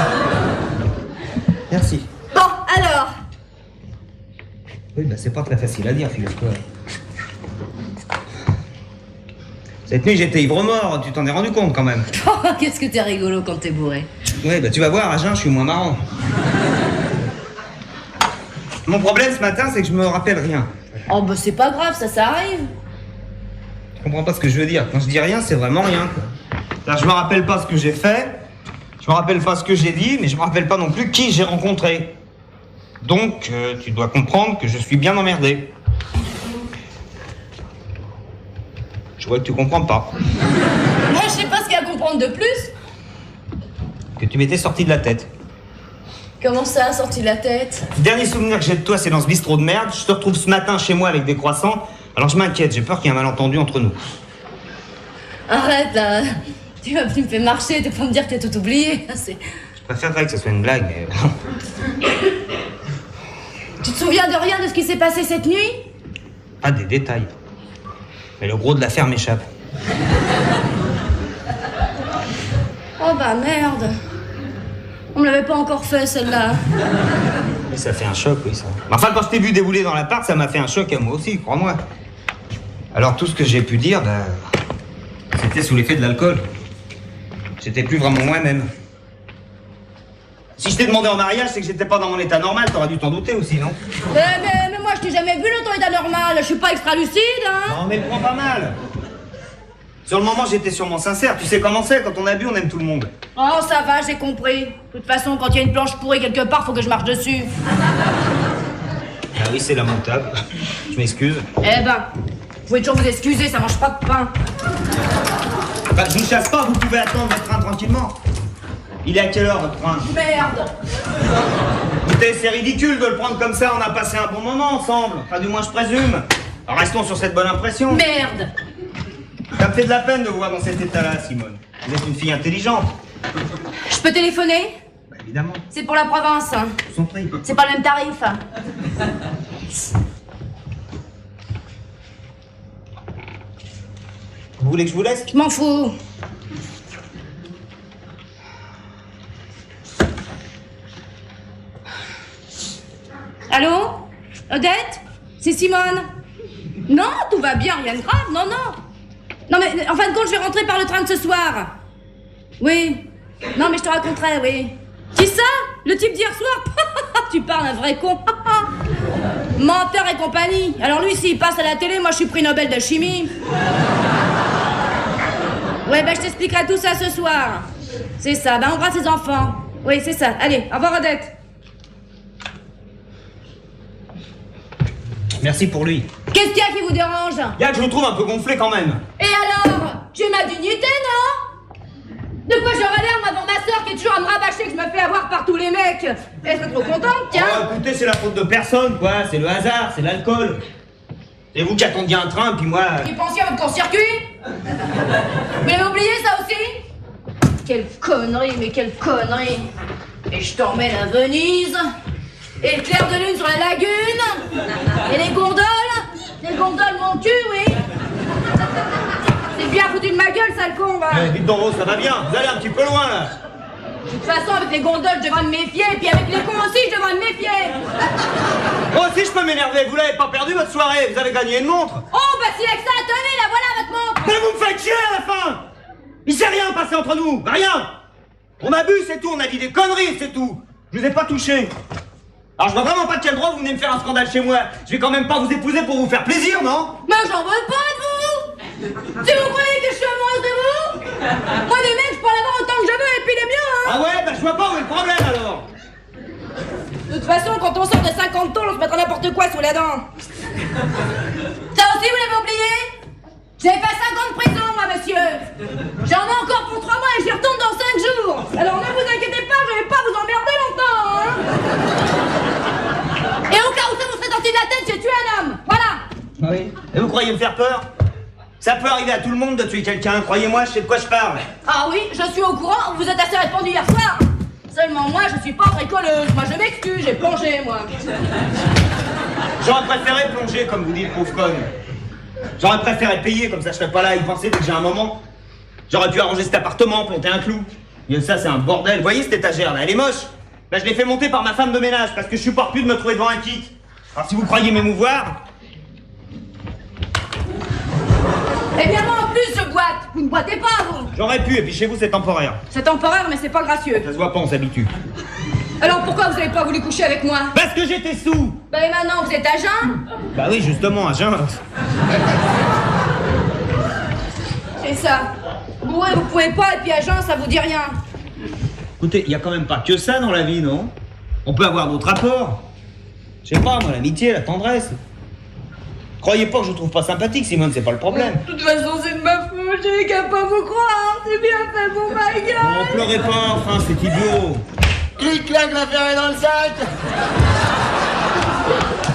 Merci. Bon, alors. Oui, bah c'est pas très facile à dire, figure-toi. Cette nuit, j'étais ivre-mort, tu t'en es rendu compte quand même. Oh, qu'est-ce que t'es rigolo quand t'es bourré. Oui, bah tu vas voir, à jeun, je suis moins marrant. Mon problème ce matin, c'est que je me rappelle rien. Oh, bah c'est pas grave, ça arrive. Tu comprends pas ce que je veux dire. Quand je dis rien, c'est vraiment rien, quoi. C'est-à-dire, je me rappelle pas ce que j'ai fait, je me rappelle pas ce que j'ai dit, mais je me rappelle pas non plus qui j'ai rencontré. Donc, tu dois comprendre que je suis bien emmerdé. Je vois que tu comprends pas. Moi, je sais pas ce qu'il y a à comprendre de plus. Que tu m'étais sorti de la tête. Comment ça, sorti de la tête? Le dernier souvenir que j'ai de toi, c'est dans ce bistrot de merde. Je te retrouve ce matin chez moi avec des croissants. Alors je m'inquiète, j'ai peur qu'il y ait un malentendu entre nous. Arrête, là. Tu me fais marcher, tu peux me dire que t'as tout oublié. Je préférerais que ce soit une blague, mais... Tu te souviens de rien de ce qui s'est passé cette nuit? Pas des détails. Mais le gros de l'affaire m'échappe. Oh bah merde. On me l'avait pas encore fait celle-là. Mais ça fait un choc, oui, ça. Enfin, quand je t'ai vu débouler dans l'appart, ça m'a fait un choc à moi aussi, crois-moi. Alors, tout ce que j'ai pu dire, c'était sous l'effet de l'alcool. J'étais plus vraiment moi-même. Si je t'ai demandé en mariage, c'est que j'étais pas dans mon état normal, t'aurais dû t'en douter aussi, non? Mais moi, je t'ai jamais vu dans ton état normal. Je suis pas extra lucide, hein. Non, mais prends pas mal. Sur le moment, j'étais sûrement sincère. Tu sais comment c'est, quand on a bu, on aime tout le monde. Oh, ça va, j'ai compris. De toute façon, quand il y a une planche pourrie quelque part, faut que je marche dessus. Ah oui, c'est lamentable. Je m'excuse. Eh ben, vous pouvez toujours vous excuser, ça mange pas de pain. Bah, je vous chasse pas, vous pouvez attendre votre train tranquillement. Il est à quelle heure, votre train? Merde. Écoutez, c'est ridicule de le prendre comme ça, on a passé un bon moment ensemble. Enfin, du moins, je présume. Alors, restons sur cette bonne impression. Merde. Ça me fait de la peine de vous voir dans cet état-là, Simone. Vous êtes une fille intelligente. Je peux téléphoner? Bah, évidemment. C'est pour la province. Hein. Je vous en prie. C'est pas le même tarif. Hein. Vous voulez que je vous laisse? Je m'en fous. Allô? Odette? C'est Simone? Non, tout va bien, rien de grave, non, non. Non, mais en fin de compte, je vais rentrer par le train de ce soir. Oui. Non, mais je te raconterai, oui. Qui ça? Le type d'hier soir? Tu parles un vrai con. Menteur et compagnie. Alors lui, s'il passe à la télé, moi je suis prix Nobel de chimie. Ouais, ben je t'expliquerai tout ça ce soir. C'est ça, ben embrasse les enfants. Oui, c'est ça. Allez, au revoir Odette. Merci pour lui. Qu'est-ce qu'il y a qui vous dérange? Il y a que je le trouve un peu gonflé quand même. Et alors? J'ai ma dignité, non? De quoi j'aurais l'air, moi, devant ma sœur qui est toujours à me rabâcher que je me fais avoir par tous les mecs? Elle serait trop contente, tiens. Oh, écoutez, c'est la faute de personne, quoi. C'est le hasard, c'est l'alcool. C'est vous qui attendiez un train, puis moi... Qui pensiez à votre court-circuit? Vous l'avez oublié, ça aussi? Quelle connerie, mais quelle connerie. Et je t'emmène à Venise. Et le clair de lune sur la lagune. Et les gondoles. Les gondoles, mon cul, oui. C'est bien foutu de ma gueule, sale con, va. Dites donc, Rose, ça va bien. Vous allez un petit peu loin, là. De toute façon, avec les gondoles, je devrais me méfier. Et puis avec les cons aussi, je devrais me méfier. Moi aussi, je peux m'énerver. Vous l'avez pas perdu, votre soirée. Vous avez gagné une montre. Oh, bah si avec ça, tenez, la voilà, votre montre. Mais vous me faites chier à la fin. Il s'est rien passé entre nous. Rien. On a bu, c'est tout. On a dit des conneries, c'est tout. Je vous ai pas touché. Alors je vois vraiment pas de quel droit vous venez me faire un scandale chez moi. Je vais quand même pas vous épouser pour vous faire plaisir, non? Mais j'en veux pas de vous. Si vous croyez que je suis amoureuse de vous, moi des mecs, je peux en avoir autant que je veux et puis les miens, hein. Ah ouais, bah je vois pas où est le problème alors. De toute façon, quand on sort de 50 tonnes, on se mettra n'importe quoi sous la dent. Ça aussi, vous l'avez oublié? J'ai fait 5 ans de prison, moi, monsieur. J'en ai encore pour 3 mois et j'y retourne dans 5 jours. Alors ne vous inquiétez pas, je vais pas vous emmerder longtemps, hein. Et au cas où ça vous serait sorti de la tête, j'ai tué un homme. Voilà. Ah oui. Et vous croyez me faire peur? Ça peut arriver à tout le monde de tuer quelqu'un, croyez-moi, je sais de quoi je parle. Ah oui, je suis au courant, vous êtes assez répandu hier soir. Seulement moi, je suis pas bricoleuse. Moi, je m'excuse, j'ai plongé, moi. J'aurais préféré plonger, comme vous dites, pauvre conne. J'aurais préféré payer, comme ça je serais pas là à y penser dès que j'ai un moment. J'aurais pu arranger cet appartement, planter un clou. Et ça, c'est un bordel. Vous voyez cette étagère là, elle est moche. Là, je l'ai fait monter par ma femme de ménage parce que je supporte plus de me trouver devant un kit. Alors si vous croyez m'émouvoir... Eh bien, moi en plus, je boite. Vous ne boitez pas, vous. J'aurais pu, et puis chez vous, c'est temporaire. C'est temporaire, mais c'est pas gracieux. Ça se voit pas, on s'habitue. Alors pourquoi vous avez pas voulu coucher avec moi? Parce que j'étais sous. Bah et maintenant, vous êtes à jeun? Bah oui, justement, à jeun. C'est ça. Bourré, vous pouvez pas, et puis à jeun, ça vous dit rien. Écoutez, il y a quand même pas que ça dans la vie, non? On peut avoir d'autres rapports. Je sais pas, moi, l'amitié, la tendresse. Croyez pas que je vous trouve pas sympathique, Simone, c'est pas le problème. De toute façon, c'est de ma faute, j'ai qu'à pas vous croire. C'est bien fait pour ma gueule. Non, pleurez pas, enfin, c'est idiot. Clic-clac, l'affaire est dans le sac.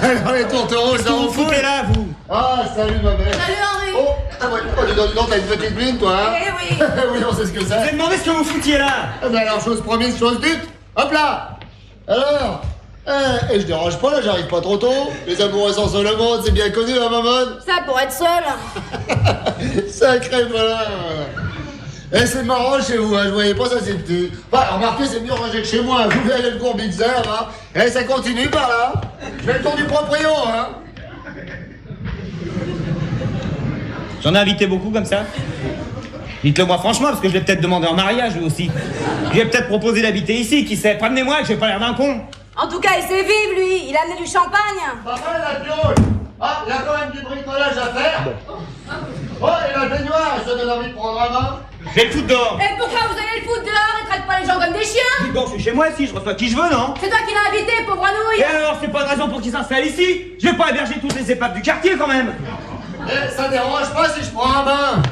Alors les tourtereaux, ça Vous en fout. foutez là, vous. Ah, salut ma belle. Salut Henri. Oh, dis donc, t'as une petite mine, toi, hein? Eh oui. Oui, on sait ce que Je c'est. vous ai demandé ce que vous foutiez là. Ah ben alors, chose promise, chose dite. Hop là. Alors, Et je dérange pas, là, j'arrive pas trop tôt. Les amoureux sont seuls au monde, c'est bien connu, hein, maman. Ça, pour être seul. Sacré voilà. Et c'est marrant chez vous, hein, je voyais pas ça, c'est petit. Bah, remarquez, c'est mieux rangé que chez moi. Vous verrez le cours Bitzer, hein. Et ça continue par là. Je fais le tour du proprio, hein. J'en ai invité beaucoup comme ça. Dites-le moi franchement, parce que je l'ai peut-être demandé en mariage lui aussi. Je lui ai peut-être proposé d'habiter ici, qui sait. Prévenez-moi que j'ai pas l'air d'un con. En tout cas, il sait vivre, lui. Il a amené du champagne. Pas mal, la piole. Ah, il y a quand même du bricolage à faire. Oh, et la baignoire, ça donne envie de prendre un bain. Je vais le foutre dehors. Et pourquoi vous allez le foutre dehors? Il traite pas les gens comme des chiens. Dis donc, je suis chez moi ici, je reçois qui je veux, non? C'est toi qui l'as invité, pauvre anouille. Et alors, c'est pas une raison pour qu'il s'installe ici? Je vais pas héberger toutes les épaves du quartier quand même. Eh, ça dérange pas si je prends un bain.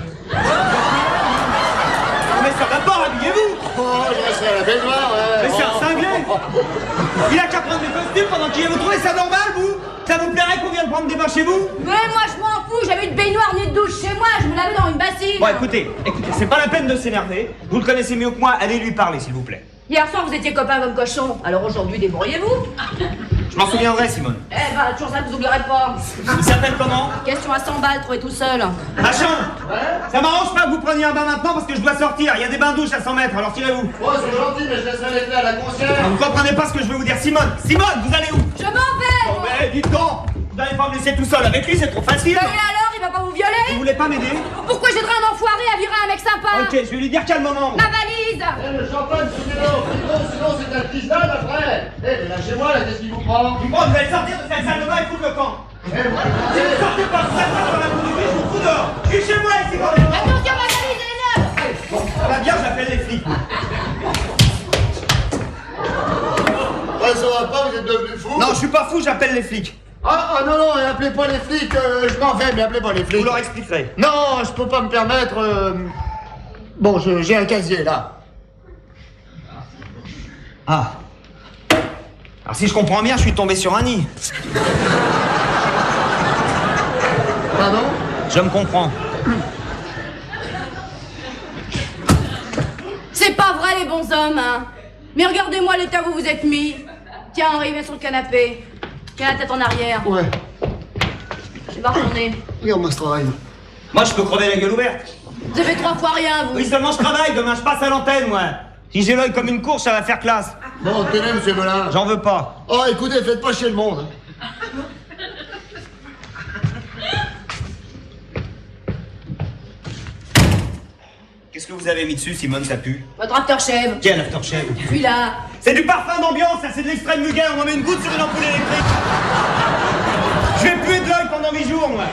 Mais ça va pas, habillez-vous. Oh, je reste à la baignoire, ouais. Mais c'est un cinglé. Il a qu'à prendre mes costumes pendant qu'il est. Vous trouvez ça normal, vous? Ça vous plairait qu'on vienne prendre des bains chez vous? Mais moi, je m'en fous. J'avais une baignoire ni de douche chez moi. Je me lavais dans une bassine. Bon, écoutez, c'est pas la peine de s'énerver. Vous le connaissez mieux que moi, allez lui parler, s'il vous plaît. Hier soir, vous étiez copains comme cochons. Alors aujourd'hui, débrouillez-vous. Je m'en souviendrai, Simone. Eh ben, toujours ça, vous oublierez pas. Il s'appelle comment? Question à 100 balles, trouvé tout seul. Machin. Ça m'arrange pas que vous preniez un bain maintenant parce que je dois sortir. Il y a des bains douches à 100 mètres, alors tirez-vous. Oh, c'est gentil, mais je laisserai les clés à la concierge. Vous comprenez pas ce que je veux vous dire, Simone. Simone, vous allez où? Je m'en vais. Oh, mais dites donc. Vous n'allez pas me laisser tout seul avec lui, c'est trop facile. Et alors, il va pas vous Vous violer? voulez pas m'aider? Pourquoi j'aiderais un enfoiré à virer un mec sympa? Ok, je vais lui dire calmement. Ma valise. Eh, le champagne, souvenez-le au frigo, sinon c'est un tisane après. Eh, mais lâchez-moi, là, qu'est-ce qui vous prend? Dis-moi, vous allez sortir de cette salle de bain et foutre le camp. Eh, moi, Si vous sortez pas de cette salle dans la cour du je vous fous dehors. Je suis chez moi ici, quand même. Attention, ma valise, elle est neuve. Bon, ça va bien, j'appelle les flics. ouais, ça va pas, vous êtes devenus fous. Non, je suis pas fou, j'appelle les flics. Ah, non, non, appelez pas les flics, je m'en vais, mais appelez pas les Je flics. vous leur expliquerai. Non, je peux pas me permettre. Bon, j'ai un casier là. Ah. Alors si je comprends bien, je suis tombé sur un nid. Pardon? Je me comprends. C'est pas vrai, les bons hommes, hein. Mais regardez-moi l'état où vous vous êtes mis. Tiens, Henri, viens sur le canapé. Tiens la tête en arrière. Ouais. Je vais retourner. Regarde-moi ce travail. Moi, je peux crever la gueule ouverte. Vous avez 3 fois rien, vous. Oui, seulement je travaille, demain je passe à l'antenne, moi. Si j'ai l'œil comme une course, ça va faire classe. Bon, tenez, monsieur Belin. J'en veux pas. Oh, écoutez, faites pas chier le monde. Qu'est-ce que vous avez mis dessus, Simone, ça pue? Votre aftershave. Quel aftershave? Celui-là. C'est du parfum d'ambiance, ça, c'est de l'extrême muguet, on m'en met une goutte sur une ampoule électrique. Je vais puer de l'œil pendant 8 jours, moi.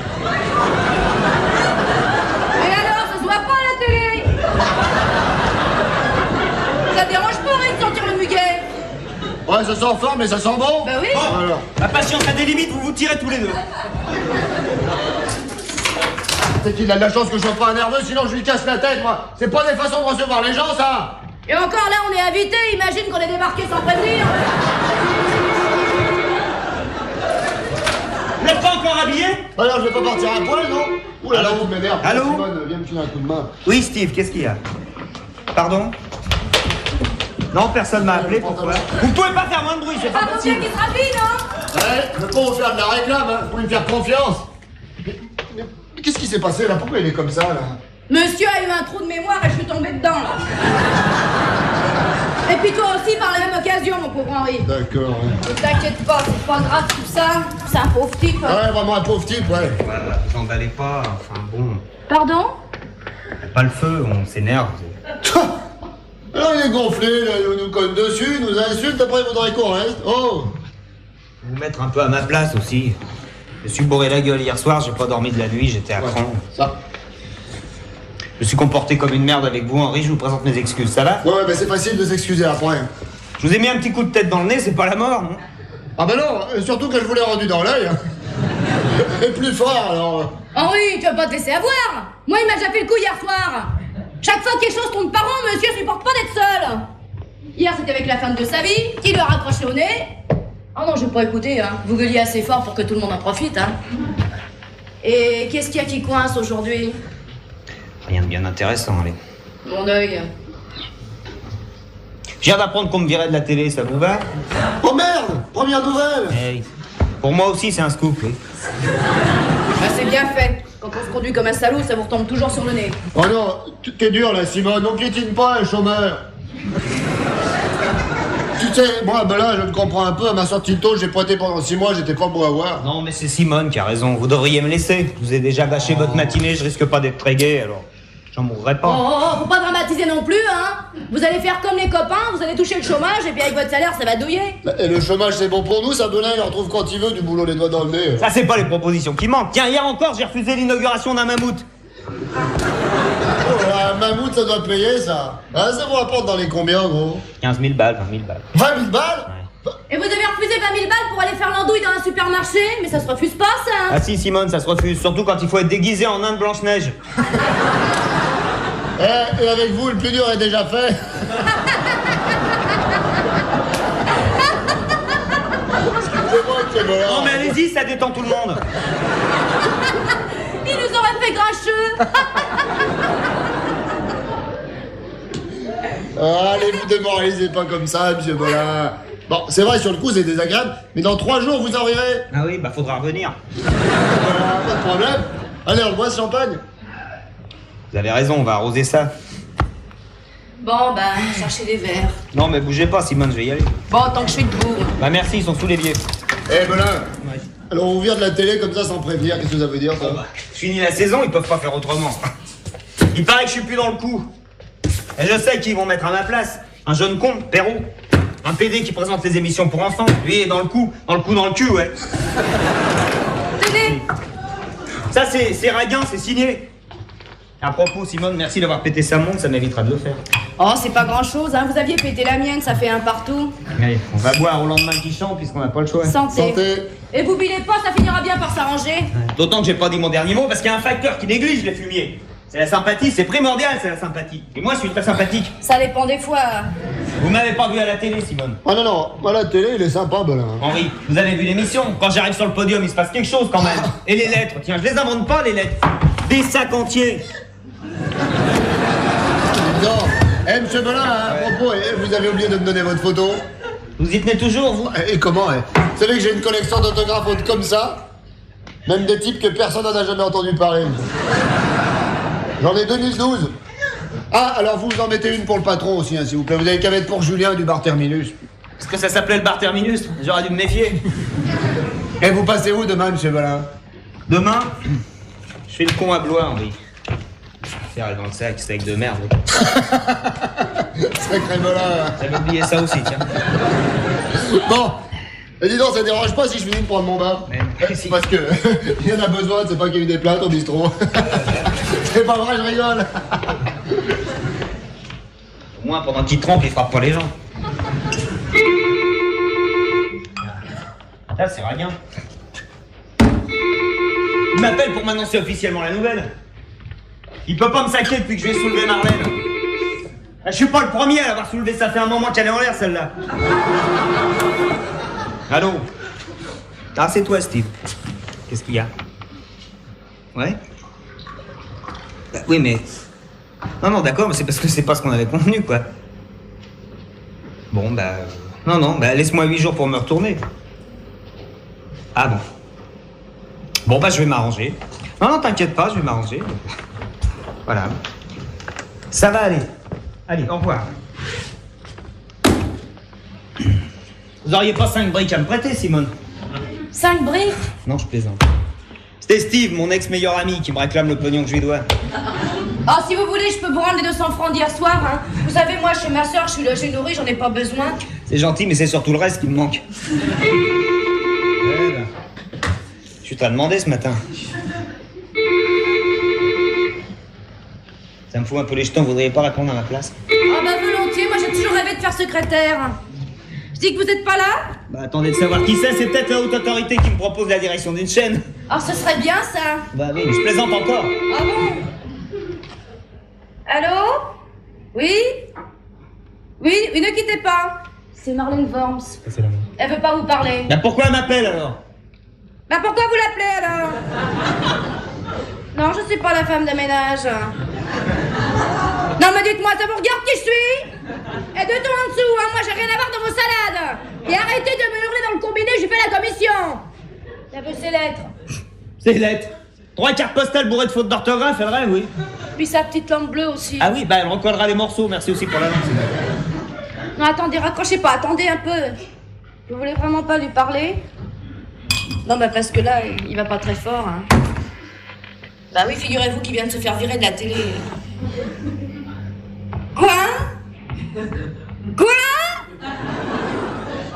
Et alors, ça se voit pas à la télé. Ça te dérange pas, Henri, de sentir le muguet? Ouais, ça sent fort, mais ça sent bon. Bah oui. Bon, Alors. la patience a des limites, vous vous tirez tous les deux. C'est qu'il a de la chance que je sois pas nerveux, sinon je lui casse la tête, moi. C'est pas des façons de recevoir les gens, ça. Et encore là, on est invités. Imagine qu'on est débarqué sans prévenir. Vous n'êtes pas encore habillé? Alors, je vais pas partir à poil, non? Ouh là là, Allô? tu m'énerves. Allô? Simone, viens me filer un coup de main. Oui, Steve, qu'est-ce qu'il y a? Pardon? Non, personne m'a appelé, pourquoi? Vous pouvez pas faire moins de bruit, c'est Ça pas vaut bien possible. qu'il se rapide, hein. Ouais, je peux pas vous faire de la réclame, hein. Vous pouvez me faire confiance. Mais qu'est-ce qui s'est passé, là? Pourquoi il est comme ça, là? Monsieur a eu un trou de mémoire et je suis tombée dedans, là. Et puis toi aussi, par la même occasion, mon pauvre Henri. D'accord, ouais. Ne t'inquiète pas, c'est pas grave tout ça. C'est un pauvre type. Ouais, vraiment un pauvre type, ouais. Voilà, vous emballez pas, enfin bon. Pardon? Pas le feu, on s'énerve. Alors il est gonflé, là, il nous cogne dessus, il nous insulte, après il voudrait qu'on reste. Oh! Vous mettre un peu à ma place aussi. Je me suis bourré la gueule hier soir, j'ai pas dormi de la nuit, j'étais à cran. Ça. Je me suis comporté comme une merde avec vous, Henri, je vous présente mes excuses, ça va? Ouais, mais c'est facile de s'excuser après. Je vous ai mis un petit coup de tête dans le nez, c'est pas la mort, non? Ah bah non, surtout que je vous l'ai rendu dans l'œil. Et plus fort, alors. Henri, tu vas pas te laisser avoir. Moi, il m'a déjà fait le coup hier soir. Chaque fois que quelque chose tourne pas rond, monsieur supporte pas d'être seul. Hier, c'était avec la femme de sa vie, qui lui a raccroché au nez. Oh non, je vais pas écouter, hein. Vous gueuliez assez fort pour que tout le monde en profite, hein. Et qu'est-ce qu'il y a qui coince aujourd'hui? Rien de bien intéressant, allez. Mon œil. Je Je viens d'apprendre qu'on me virait de la télé, ça vous va? Oh merde! Première nouvelle! Eh, pour moi aussi, c'est un scoop, oui. Bah, c'est bien fait. Quand on se conduit comme un salaud, ça vous retombe toujours sur le nez. Oh non, t'es dur là, Simone, on piétine pas un chômeur. Tu sais, moi, ben là, je te comprends un peu, à ma sortie de taux, j'ai pointé pendant 6 mois, j'étais pas beau à voir. Non, mais c'est Simone qui a raison. Vous devriez me laisser. Je vous ai déjà gâché votre matinée, je risque pas d'être très gai, alors j'en mourrai Oh, pas. faut pas dramatiser non plus, hein. Vous allez faire comme les copains, vous allez toucher le chômage, et puis avec votre salaire, ça va douiller. Et le chômage, c'est bon pour nous, ça, Belin, il en retrouve quand il veut, du boulot les doigts dans le nez. Ça, c'est pas les propositions qui manquent. Tiens, hier encore, j'ai refusé l'inauguration d'un mammouth. Oh, un mammouth, ça doit payer, ça. Hein, ça vous rapporte dans les combien, gros? 15 000 balles, 20 000 balles. 20 000 balles? Et vous avez refusé 20 000 balles pour aller faire l'andouille dans un supermarché? Mais ça se refuse pas, ça. Ah si, Simone, ça se refuse. Surtout quand il faut être déguisé en nain de Blanche-Neige. Et avec vous, le plus dur est déjà fait. Excusez-moi, c'est bon. Non, mais allez-y, ça détend tout le monde. Il nous aurait fait grincheux. Allez, vous démoralisez pas comme ça, monsieur Bolin. Bon, c'est vrai, sur le coup, c'est désagréable, mais dans 3 jours, vous arriverez. Ah oui, bah faudra revenir. Voilà, pas de problème. Allez, on boit ce champagne. Vous avez raison, on va arroser ça. Bon, bah, cherchez des verres. Non, mais bougez pas, Simone, je vais y aller. Bon, tant que je suis debout. Bah merci, ils sont sous l'évier. Eh, Bolin, Ouais. alors on vire de la télé comme ça sans prévenir, qu'est-ce que ça veut dire, ça? Fini la saison, ils peuvent pas faire autrement. Il paraît que je suis plus dans le coup. Et je sais qu'ils vont mettre à ma place. Un jeune con, Perrault. Un PD qui présente les émissions pour enfants. Lui est dans le coup, dans le cul, ouais. Tenez. Ça, c'est Raguin, c'est signé. À propos, Simone, merci d'avoir pété sa montre, ça m'évitera de le faire. Oh, c'est pas grand-chose, hein. Vous aviez pété la mienne, ça fait un partout. Allez, on va boire au lendemain qui chante, puisqu'on n'a pas le choix. Santé. Santé. Et vous bilez pas, ça finira bien par s'arranger. D'autant que j'ai pas dit mon dernier mot, parce qu'il y a un facteur qui néglige les fumiers. C'est la sympathie, c'est primordial, c'est la sympathie. Et moi, je suis très sympathique. Ça dépend des fois. Vous m'avez pas vu à la télé, Simone. Ah non, non, moi la télé, il est sympa, Bolin. Henri, vous avez vu l'émission? Quand j'arrive sur le podium, il se passe quelque chose quand même. Et les lettres, tiens, je les invente pas, les lettres. Des sacs entiers. Non. Eh, monsieur Bolin, à propos, vous avez oublié de me donner votre photo. Vous y tenez toujours, vous? Et comment, Vous savez que j'ai une collection d'autographes haute comme ça? Même des types que personne n'en a jamais entendu parler. J'en ai 2012. Ah, alors vous en mettez une pour le patron aussi, hein, s'il vous plaît. Vous avez qu'à mettre pour Julien du bar Terminus. Est-ce que ça s'appelait le bar Terminus? J'aurais dû me méfier. Et vous passez où demain, monsieur Bolin? Demain, je fais le con à Blois, Henri. Faire dans le sac, steak de merde. Sacré Bolin. J'avais oublié ça aussi, tiens. Bon. Et dis donc, ça dérange pas si je finis de prendre mon bain? Mais si. Parce que il y en a besoin, c'est pas qu'il y a eu des plaintes au bistrot. C'est pas vrai, je rigole. Au moins, pendant qu'il trempe, il frappe pas les gens. Là, c'est rien. Il m'appelle pour m'annoncer officiellement la nouvelle. Il peut pas me saquer depuis que je vais soulever Marlène. Ah, je suis pas le premier à l'avoir soulevé, ça fait un moment qu'elle est en l'air, celle-là. Allô? Ah, c'est toi, Steve. Qu'est-ce qu'il y a? Ouais? Bah, oui, mais... Non, non, d'accord, mais c'est parce que c'est pas ce qu'on avait convenu, quoi. Bon, bah... Non, non, bah laisse-moi 8 jours pour me retourner. Ah bon. Bon, bah je vais m'arranger. Non, non, t'inquiète pas, je vais m'arranger. Voilà. Ça va aller. Allez, au revoir. Vous auriez pas 5 briques à me prêter, Simone? 5 briques? Non, je plaisante. C'était Steve, mon ex-meilleur ami, qui me réclame le pognon que je lui dois. Oh, si vous voulez, je peux vous rendre les 200 francs d'hier soir, hein. Vous savez, moi, chez ma soeur, je suis logée nourrie, j'en ai pas besoin. C'est gentil, mais c'est surtout le reste qui me manque. Ouais, ben, je t'ai demandé ce matin. Ça me fout un peu les jetons, vous voudriez pas répondre à ma place? Ah bah volontiers, moi j'ai toujours rêvé de faire secrétaire. Je dis que vous êtes pas là? Bah attendez de savoir qui c'est peut-être la haute autorité qui me propose la direction d'une chaîne. Oh, ce serait bien ça. Bah oui, mais je plaisante encore. Ah bon? Allô? Oui? Oui, ne quittez pas. C'est Marlène Worms. C'est la même. Elle veut pas vous parler. Bah pourquoi elle m'appelle alors? Bah pourquoi vous l'appelez alors? Non, je suis pas la femme de ménage. Non mais dites-moi, ça vous regarde qui je suis? Et 2 tons en dessous, Et arrêtez de me hurler dans le combiné, j'ai fait la commission. T'as vu ses lettres? C'est lettres. 3 cartes postales bourrées de fautes d'orthographe, elle rêve, oui. Puis sa petite lampe bleue aussi. Ah oui, bah elle recollera les morceaux, merci aussi pour la langue. Non, attendez, raccrochez pas, attendez un peu. Vous voulez vraiment pas lui parler? Non, bah parce que là, il va pas très fort, hein. Bah oui, figurez-vous qu'il vient de se faire virer de la télé. Quoi? Quoi?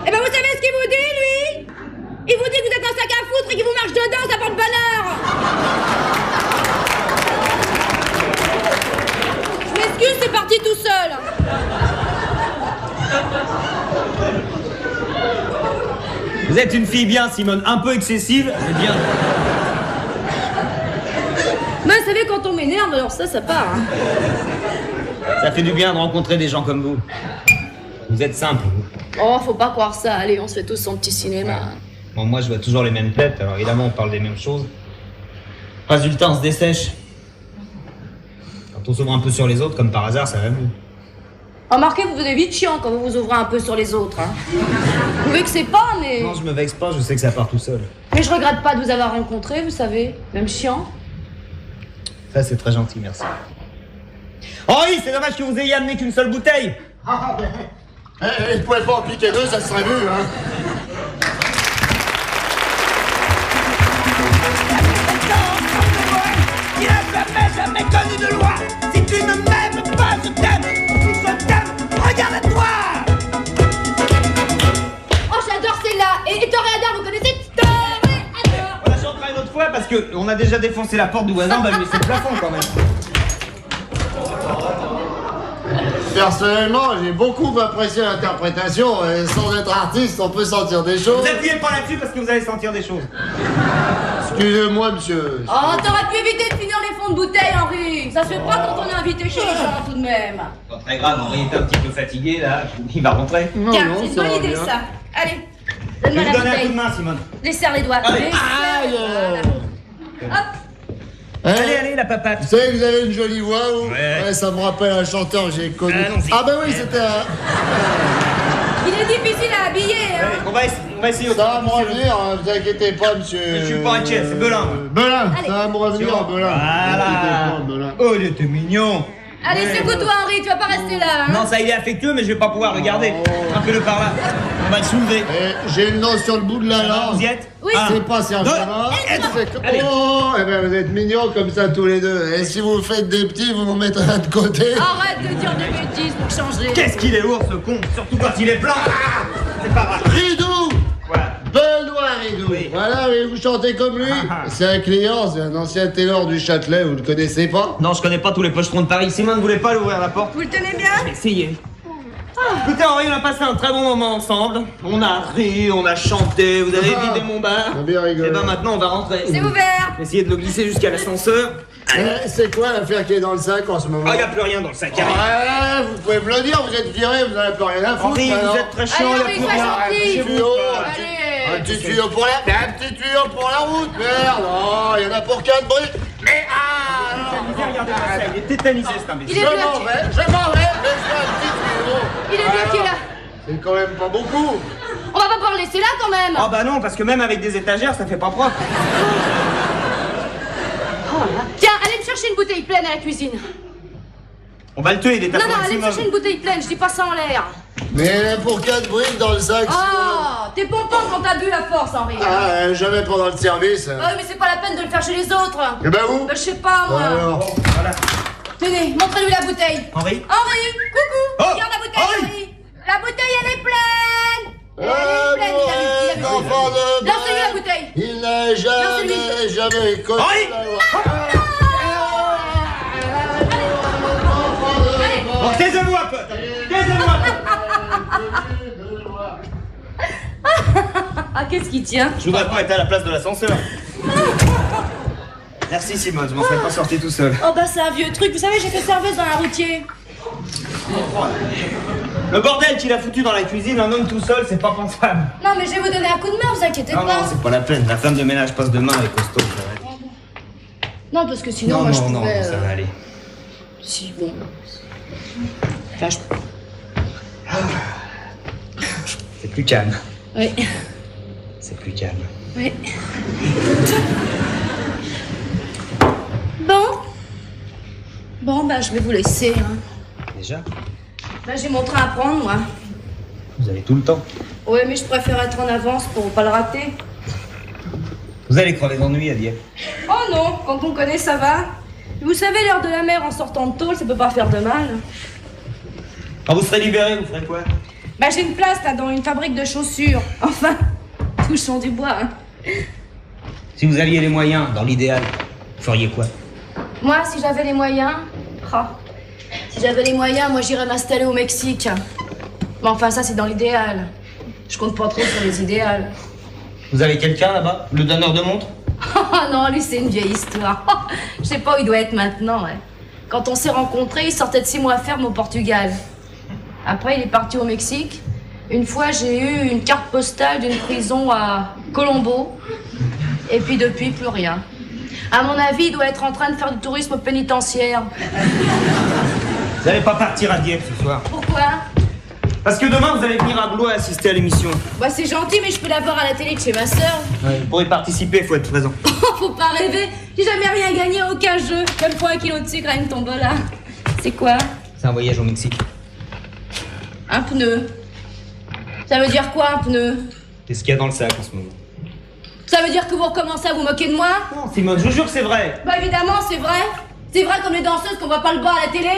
Eh ben vous savez ce qu'il vous dit, lui? Il vous dit que vous êtes un sac à foutre et qu'il vous marche dedans, ça porte bonheur. Je m'excuse, c'est parti tout seul. Vous êtes une fille bien, Simone, un peu excessive, mais bien. Mais vous savez, quand on m'énerve, alors ça part, hein. Ça fait du bien de rencontrer des gens comme vous. Vous êtes simple, vous. Oh, faut pas croire ça, allez, on se fait tous son petit cinéma. Bon, moi, je vois toujours les mêmes têtes, alors évidemment, on parle des mêmes choses. Résultat, on se dessèche. Quand on s'ouvre un peu sur les autres, comme par hasard, ça va mieux. Remarquez, vous devenez vite chiant quand vous vous ouvrez un peu sur les autres, hein. Vous vexez pas, mais... Non, je me vexe pas, je sais que ça part tout seul. Mais je regrette pas de vous avoir rencontré, vous savez. Même chiant. Ça, c'est très gentil, merci. Henri, c'est dommage que vous ayez amené qu'une seule bouteille. Ah, ben, il ne pouvait pas en piquer 2, ça serait vu, hein. Il n'a jamais connu de loi. Si tu ne m'aimes pas, je t'aime. Si je t'aime, regarde à toi. Oh, j'adore celle-là. Et Toréador, vous connaissez Toréador? On la chantera une autre fois parce qu'on a déjà défoncé la porte du voisin, on va lui laisser le plafond quand même. Personnellement, j'ai beaucoup apprécié l'interprétation. Et sans être artiste, on peut sentir des choses. Vous appuyez pas là-dessus parce que vous allez sentir des choses. Excusez-moi, monsieur. Oh, t'aurais pu éviter de finir les fonds de bouteille, Henri. Ça se fait pas quand on est invité chez les gens, tout de même. Pas très grave, Henri est un petit peu fatigué là, il va rentrer. Non, Tiens, non, c'est une ça bonne va idée, bien. ça. Allez, Je donne-moi vais la lui donner un coup de bouteille. main, Simone. Desserre les doigts. Allez. Desserre. Aïe. Hop. Hein, Allez, la papate. vous savez que vous avez une jolie voix, vous? Ouais. Ça me rappelle un chanteur que j'ai connu. Allons-y. Ah ben oui, c'était un... Il est difficile à habiller, hein. Allez, on va essayer Ça va me revenir, hein, vous inquiétez pas, monsieur. Je suis pas inquiet, c'est Belin. Belin, Allez. ça va me revenir, Belin. Voilà. Inquiétez pas, Belin. Oh, il était mignon. Allez, secoue-toi, Henri, tu vas pas rester là, hein. Non, ça il est affectueux, mais je vais pas pouvoir regarder. Un peu le par là. On va le soulever. Eh, j'ai une dent sur le bout de la langue. Vous y êtes? Oui. Un, C'est pas Serge deux, Gavard. Allez. Oh, eh ben vous êtes mignons comme ça tous les deux. Et si vous faites des petits, vous vous mettrez de côté. Arrête de dire des bêtises pour changer. Qu'est-ce qu'il est lourd ce con, surtout quand il est blanc. C'est pas grave. Ridou, Voilà. Benoît Ridou. Oui. Voilà, mais vous chantez comme lui. C'est un client, c'est un ancien ténor du Châtelet, vous le connaissez pas? Non, je connais pas tous les pochetrons de Paris. Simone ne voulait pas lui ouvrir la porte. Vous le tenez bien? Essayez. Écoutez Henri, on a passé un très bon moment ensemble. On a ri, on a chanté, vous avez vidé mon bar. On a bien rigolé. Et ben maintenant on va rentrer. C'est ouvert. Essayez de le glisser jusqu'à l'ascenseur. Eh, c'est quoi l'affaire qui est dans le sac en ce moment? Ah, y a plus rien dans le sac. Ouais, vous pouvez me le dire, vous êtes viré, vous n'en avez plus rien à foutre. Henri, maintenant. vous êtes très chiant, Allez, y a Henri, plus sois rien. gentil. Un petit tuyau, Allez. un petit tuyau pour la... Mais un petit tuyau pour la route, merde. Oh, il y en a pour 4 briques. Mais Regardez pas ça, il est tétanisé cet Il imbécile. est je m'en bloqué. vais, laisse-moi un petit tuyau. Il est bloqué, là. C'est quand même pas beaucoup. On va pas pouvoir le laisser là, quand même. Ah bah non, parce que même avec des étagères, ça fait pas propre. Tiens, allez me chercher une bouteille pleine à la cuisine. On va le tuer, il est à Non, son non, allez me maximum. chercher une bouteille pleine, je dis pas ça en l'air. Mais il y en a pour 4 briques dans le sac. Oh, t'es pompon quand t'as bu la force, Henri. Ah, jamais pendant le service. Ah oui, mais c'est pas la peine de le faire chez les autres. Eh ben où? Bah, je sais pas, moi. Alors, Voilà. Tenez, montrez-lui la bouteille. Henri. Henri, coucou. Oh, Regarde la bouteille, Henri. Henri. La bouteille, elle est pleine. Elle est pleine, il a vu. enfant de Lancez-lui la bouteille. il n'a jamais connu Henri. la loi. Bon, taisez-vous un peu. Taisez-vous un peu. Ah, qu'est-ce qui tient? Je voudrais pas être à la place de l'ascenseur. Merci Simone, je m'en serais pas sorti tout seul. Oh bah c'est un vieux truc, vous savez j'ai fait serveuse dans un routier. Le bordel qu'il a foutu dans la cuisine, un homme tout seul, c'est pas pensable. Non mais je vais vous donner un coup de main, vous inquiétez Non, pas. non, c'est pas la peine. La femme de ménage passe demain avec costaud. Ça va être... Non parce que sinon Non, moi je non, non, pouvais... ça va aller. Si bon... Enfin je... C'est plus calme. Oui. C'est plus calme. Oui. Bon. Bon, bah, je vais vous laisser. Hein. Déjà? Bah, j'ai mon train à prendre, moi. Vous avez tout le temps. Ouais, mais je préfère être en avance pour pas le rater. Vous allez crever d'ennui à Dieppe. Oh non, quand on connaît, ça va. Vous savez, l'heure de la mer en sortant de tôle, ça peut pas faire de mal. Quand vous serez libéré, vous ferez quoi? Bah, j'ai une place, là, dans une fabrique de chaussures. Enfin, touchons du bois, hein. Si vous aviez les moyens, dans l'idéal, vous feriez quoi? Moi, si j'avais les moyens... Si j'avais les moyens, moi, j'irais m'installer au Mexique. Mais enfin, ça, c'est dans l'idéal. Je compte pas trop sur les idéales. Vous avez quelqu'un là-bas? Le donneur de montre? Oh non, lui, c'est une vieille histoire. Je sais pas où il doit être maintenant, ouais. Quand on s'est rencontrés, il sortait de 6 mois ferme au Portugal. Après, il est parti au Mexique. Une fois, j'ai eu une carte postale d'une prison à Colombo. Et puis depuis, plus rien. À mon avis, il doit être en train de faire du tourisme pénitentiaire. Vous n'allez pas partir à Dieppe ce soir? Pourquoi? Parce que demain, vous allez venir à Blois assister à l'émission. Bah, c'est gentil, mais je peux la voir à la télé de chez ma sœur. Ouais, vous pourrez participer, faut être présent. Faut pas rêver. J'ai jamais rien gagné à aucun jeu. Même pour 1 kilo de sucre à une tombola. C'est quoi? C'est un voyage au Mexique. Un pneu. Ça veut dire quoi, un pneu? C'est ce qu'il y a dans le sac en ce moment. Ça veut dire que vous recommencez à vous moquer de moi? Non, Simone, je vous jure que c'est vrai. Bah évidemment, c'est vrai. C'est vrai comme les danseuses qu'on voit pas le bas à la télé.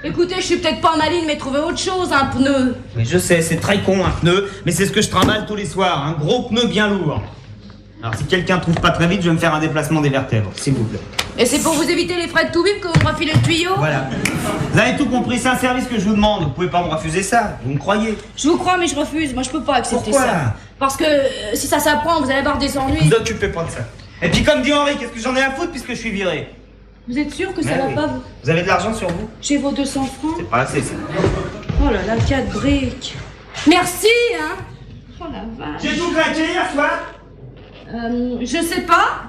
Écoutez, je suis peut-être pas maligne, mais trouvez autre chose, un pneu. Mais je sais, c'est très con un pneu, mais c'est ce que je trimballe tous les soirs, un gros pneu bien lourd. Alors si quelqu'un trouve pas très vite, je vais me faire un déplacement des vertèbres, s'il vous plaît. Et c'est pour vous éviter les frais de tout vivre que vous me refilez le tuyau? Voilà. Vous avez tout compris, c'est un service que je vous demande, vous pouvez pas me refuser ça, vous me croyez? Je vous crois, mais je refuse. Moi, je peux pas accepter Pourquoi? ça. Parce que si ça s'apprend, vous allez avoir des ennuis. Vous occupez pas de ça. Et puis comme dit Henri, qu'est-ce que j'en ai à foutre puisque je suis viré? Vous êtes sûr que ça Ouais, va oui. pas vous? Vous avez de l'argent sur vous? J'ai vos 200 francs. C'est pas assez ça. Oh là là, 4 briques. Merci, hein. Oh la vache. J'ai tout claqué hier soir. Je sais pas.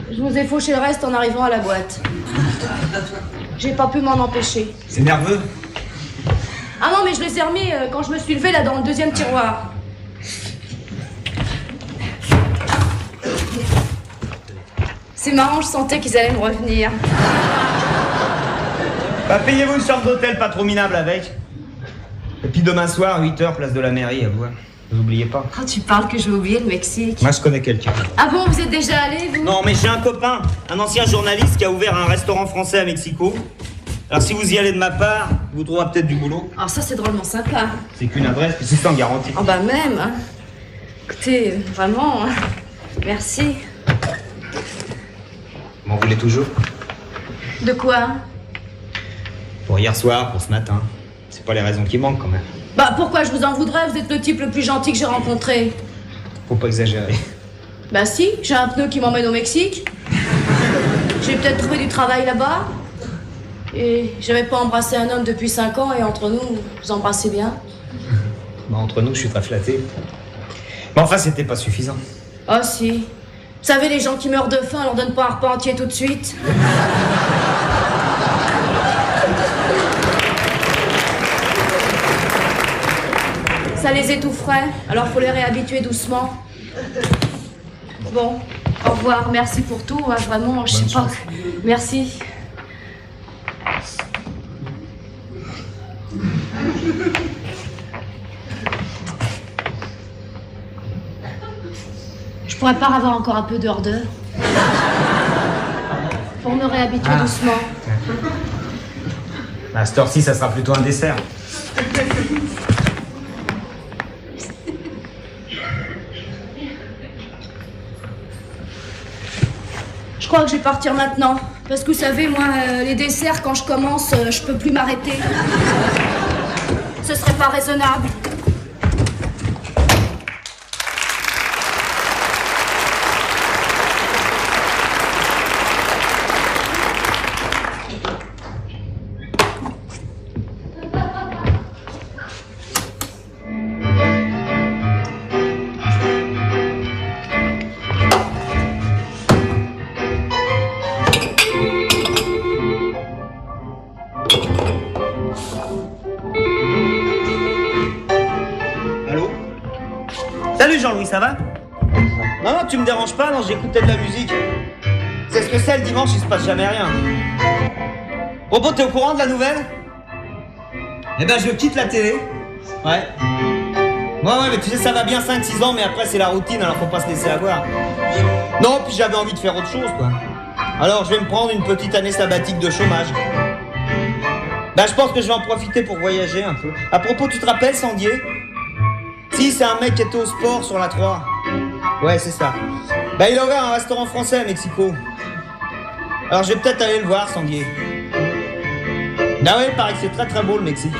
Je vous ai fauché le reste en arrivant à la boîte. J'ai pas pu m'en empêcher. C'est nerveux. Ah non, mais je les ai remis quand je me suis levée là dans le 2e tiroir. C'est marrant, je sentais qu'ils allaient me revenir. Bah payez-vous une chambre d'hôtel pas trop minable avec. Et puis demain soir, 8h, place de la mairie à Blois. Vous oubliez pas. Quand tu parles que j'ai oublié le Mexique. Moi je connais quelqu'un. Ah bon, vous êtes déjà allé, vous? Non mais j'ai un copain, un ancien journaliste qui a ouvert un restaurant français à Mexico. Alors si vous y allez de ma part, vous trouverez peut-être du boulot. Alors ça, c'est drôlement sympa. C'est qu'une adresse, puis c'est sans garantie. Oh bah même, hein. Écoutez, vraiment, hein. Merci. M'en voulez toujours? De quoi? Pour hier soir, pour ce matin. C'est pas les raisons qui manquent quand même. Bah pourquoi je vous en voudrais? Vous êtes le type le plus gentil que j'ai rencontré. Faut pas exagérer. Bah si, j'ai un pneu qui m'emmène au Mexique. J'ai peut-être trouvé du travail là-bas. Et j'avais pas embrassé un homme depuis 5 ans et entre nous, vous embrassez bien. Bah entre nous, je suis très flatté. Mais enfin, c'était pas suffisant. Oh si. Vous savez, les gens qui meurent de faim, on leur donne pas un repas entier tout de suite. Ça les étoufferait, alors faut les réhabituer doucement. Bon, au revoir, merci pour tout, hein, vraiment, je sais pas. Merci. Je pourrais pas avoir encore un peu d'heure d'heure pour me réhabituer doucement. À cette heure-ci, ça sera plutôt un dessert. Je crois que je vais partir maintenant. Parce que vous savez, moi, les desserts, quand je commence, je peux plus m'arrêter. Ce serait pas raisonnable. Salut Jean-Louis, ça va? Non, non, tu me déranges pas, non, j'écoutais de la musique. C'est ce que c'est, le dimanche, il se passe jamais rien. Bon, t'es au courant de la nouvelle? Eh ben, je quitte la télé. Ouais. Ouais, mais tu sais, ça va bien 5-6 ans, mais après, c'est la routine, alors faut pas se laisser avoir. Non, puis j'avais envie de faire autre chose, quoi. Alors, je vais me prendre une petite année sabbatique de chômage. Ben, je pense que je vais en profiter pour voyager un peu. À propos, tu te rappelles, Sandier? Si, c'est un mec qui était au sport sur la 3. Ouais, c'est ça. Ben, il a ouvert un restaurant français à Mexico. Alors, je vais peut-être aller le voir, Sandier. Ben ouais, il paraît que c'est très très beau, le Mexique.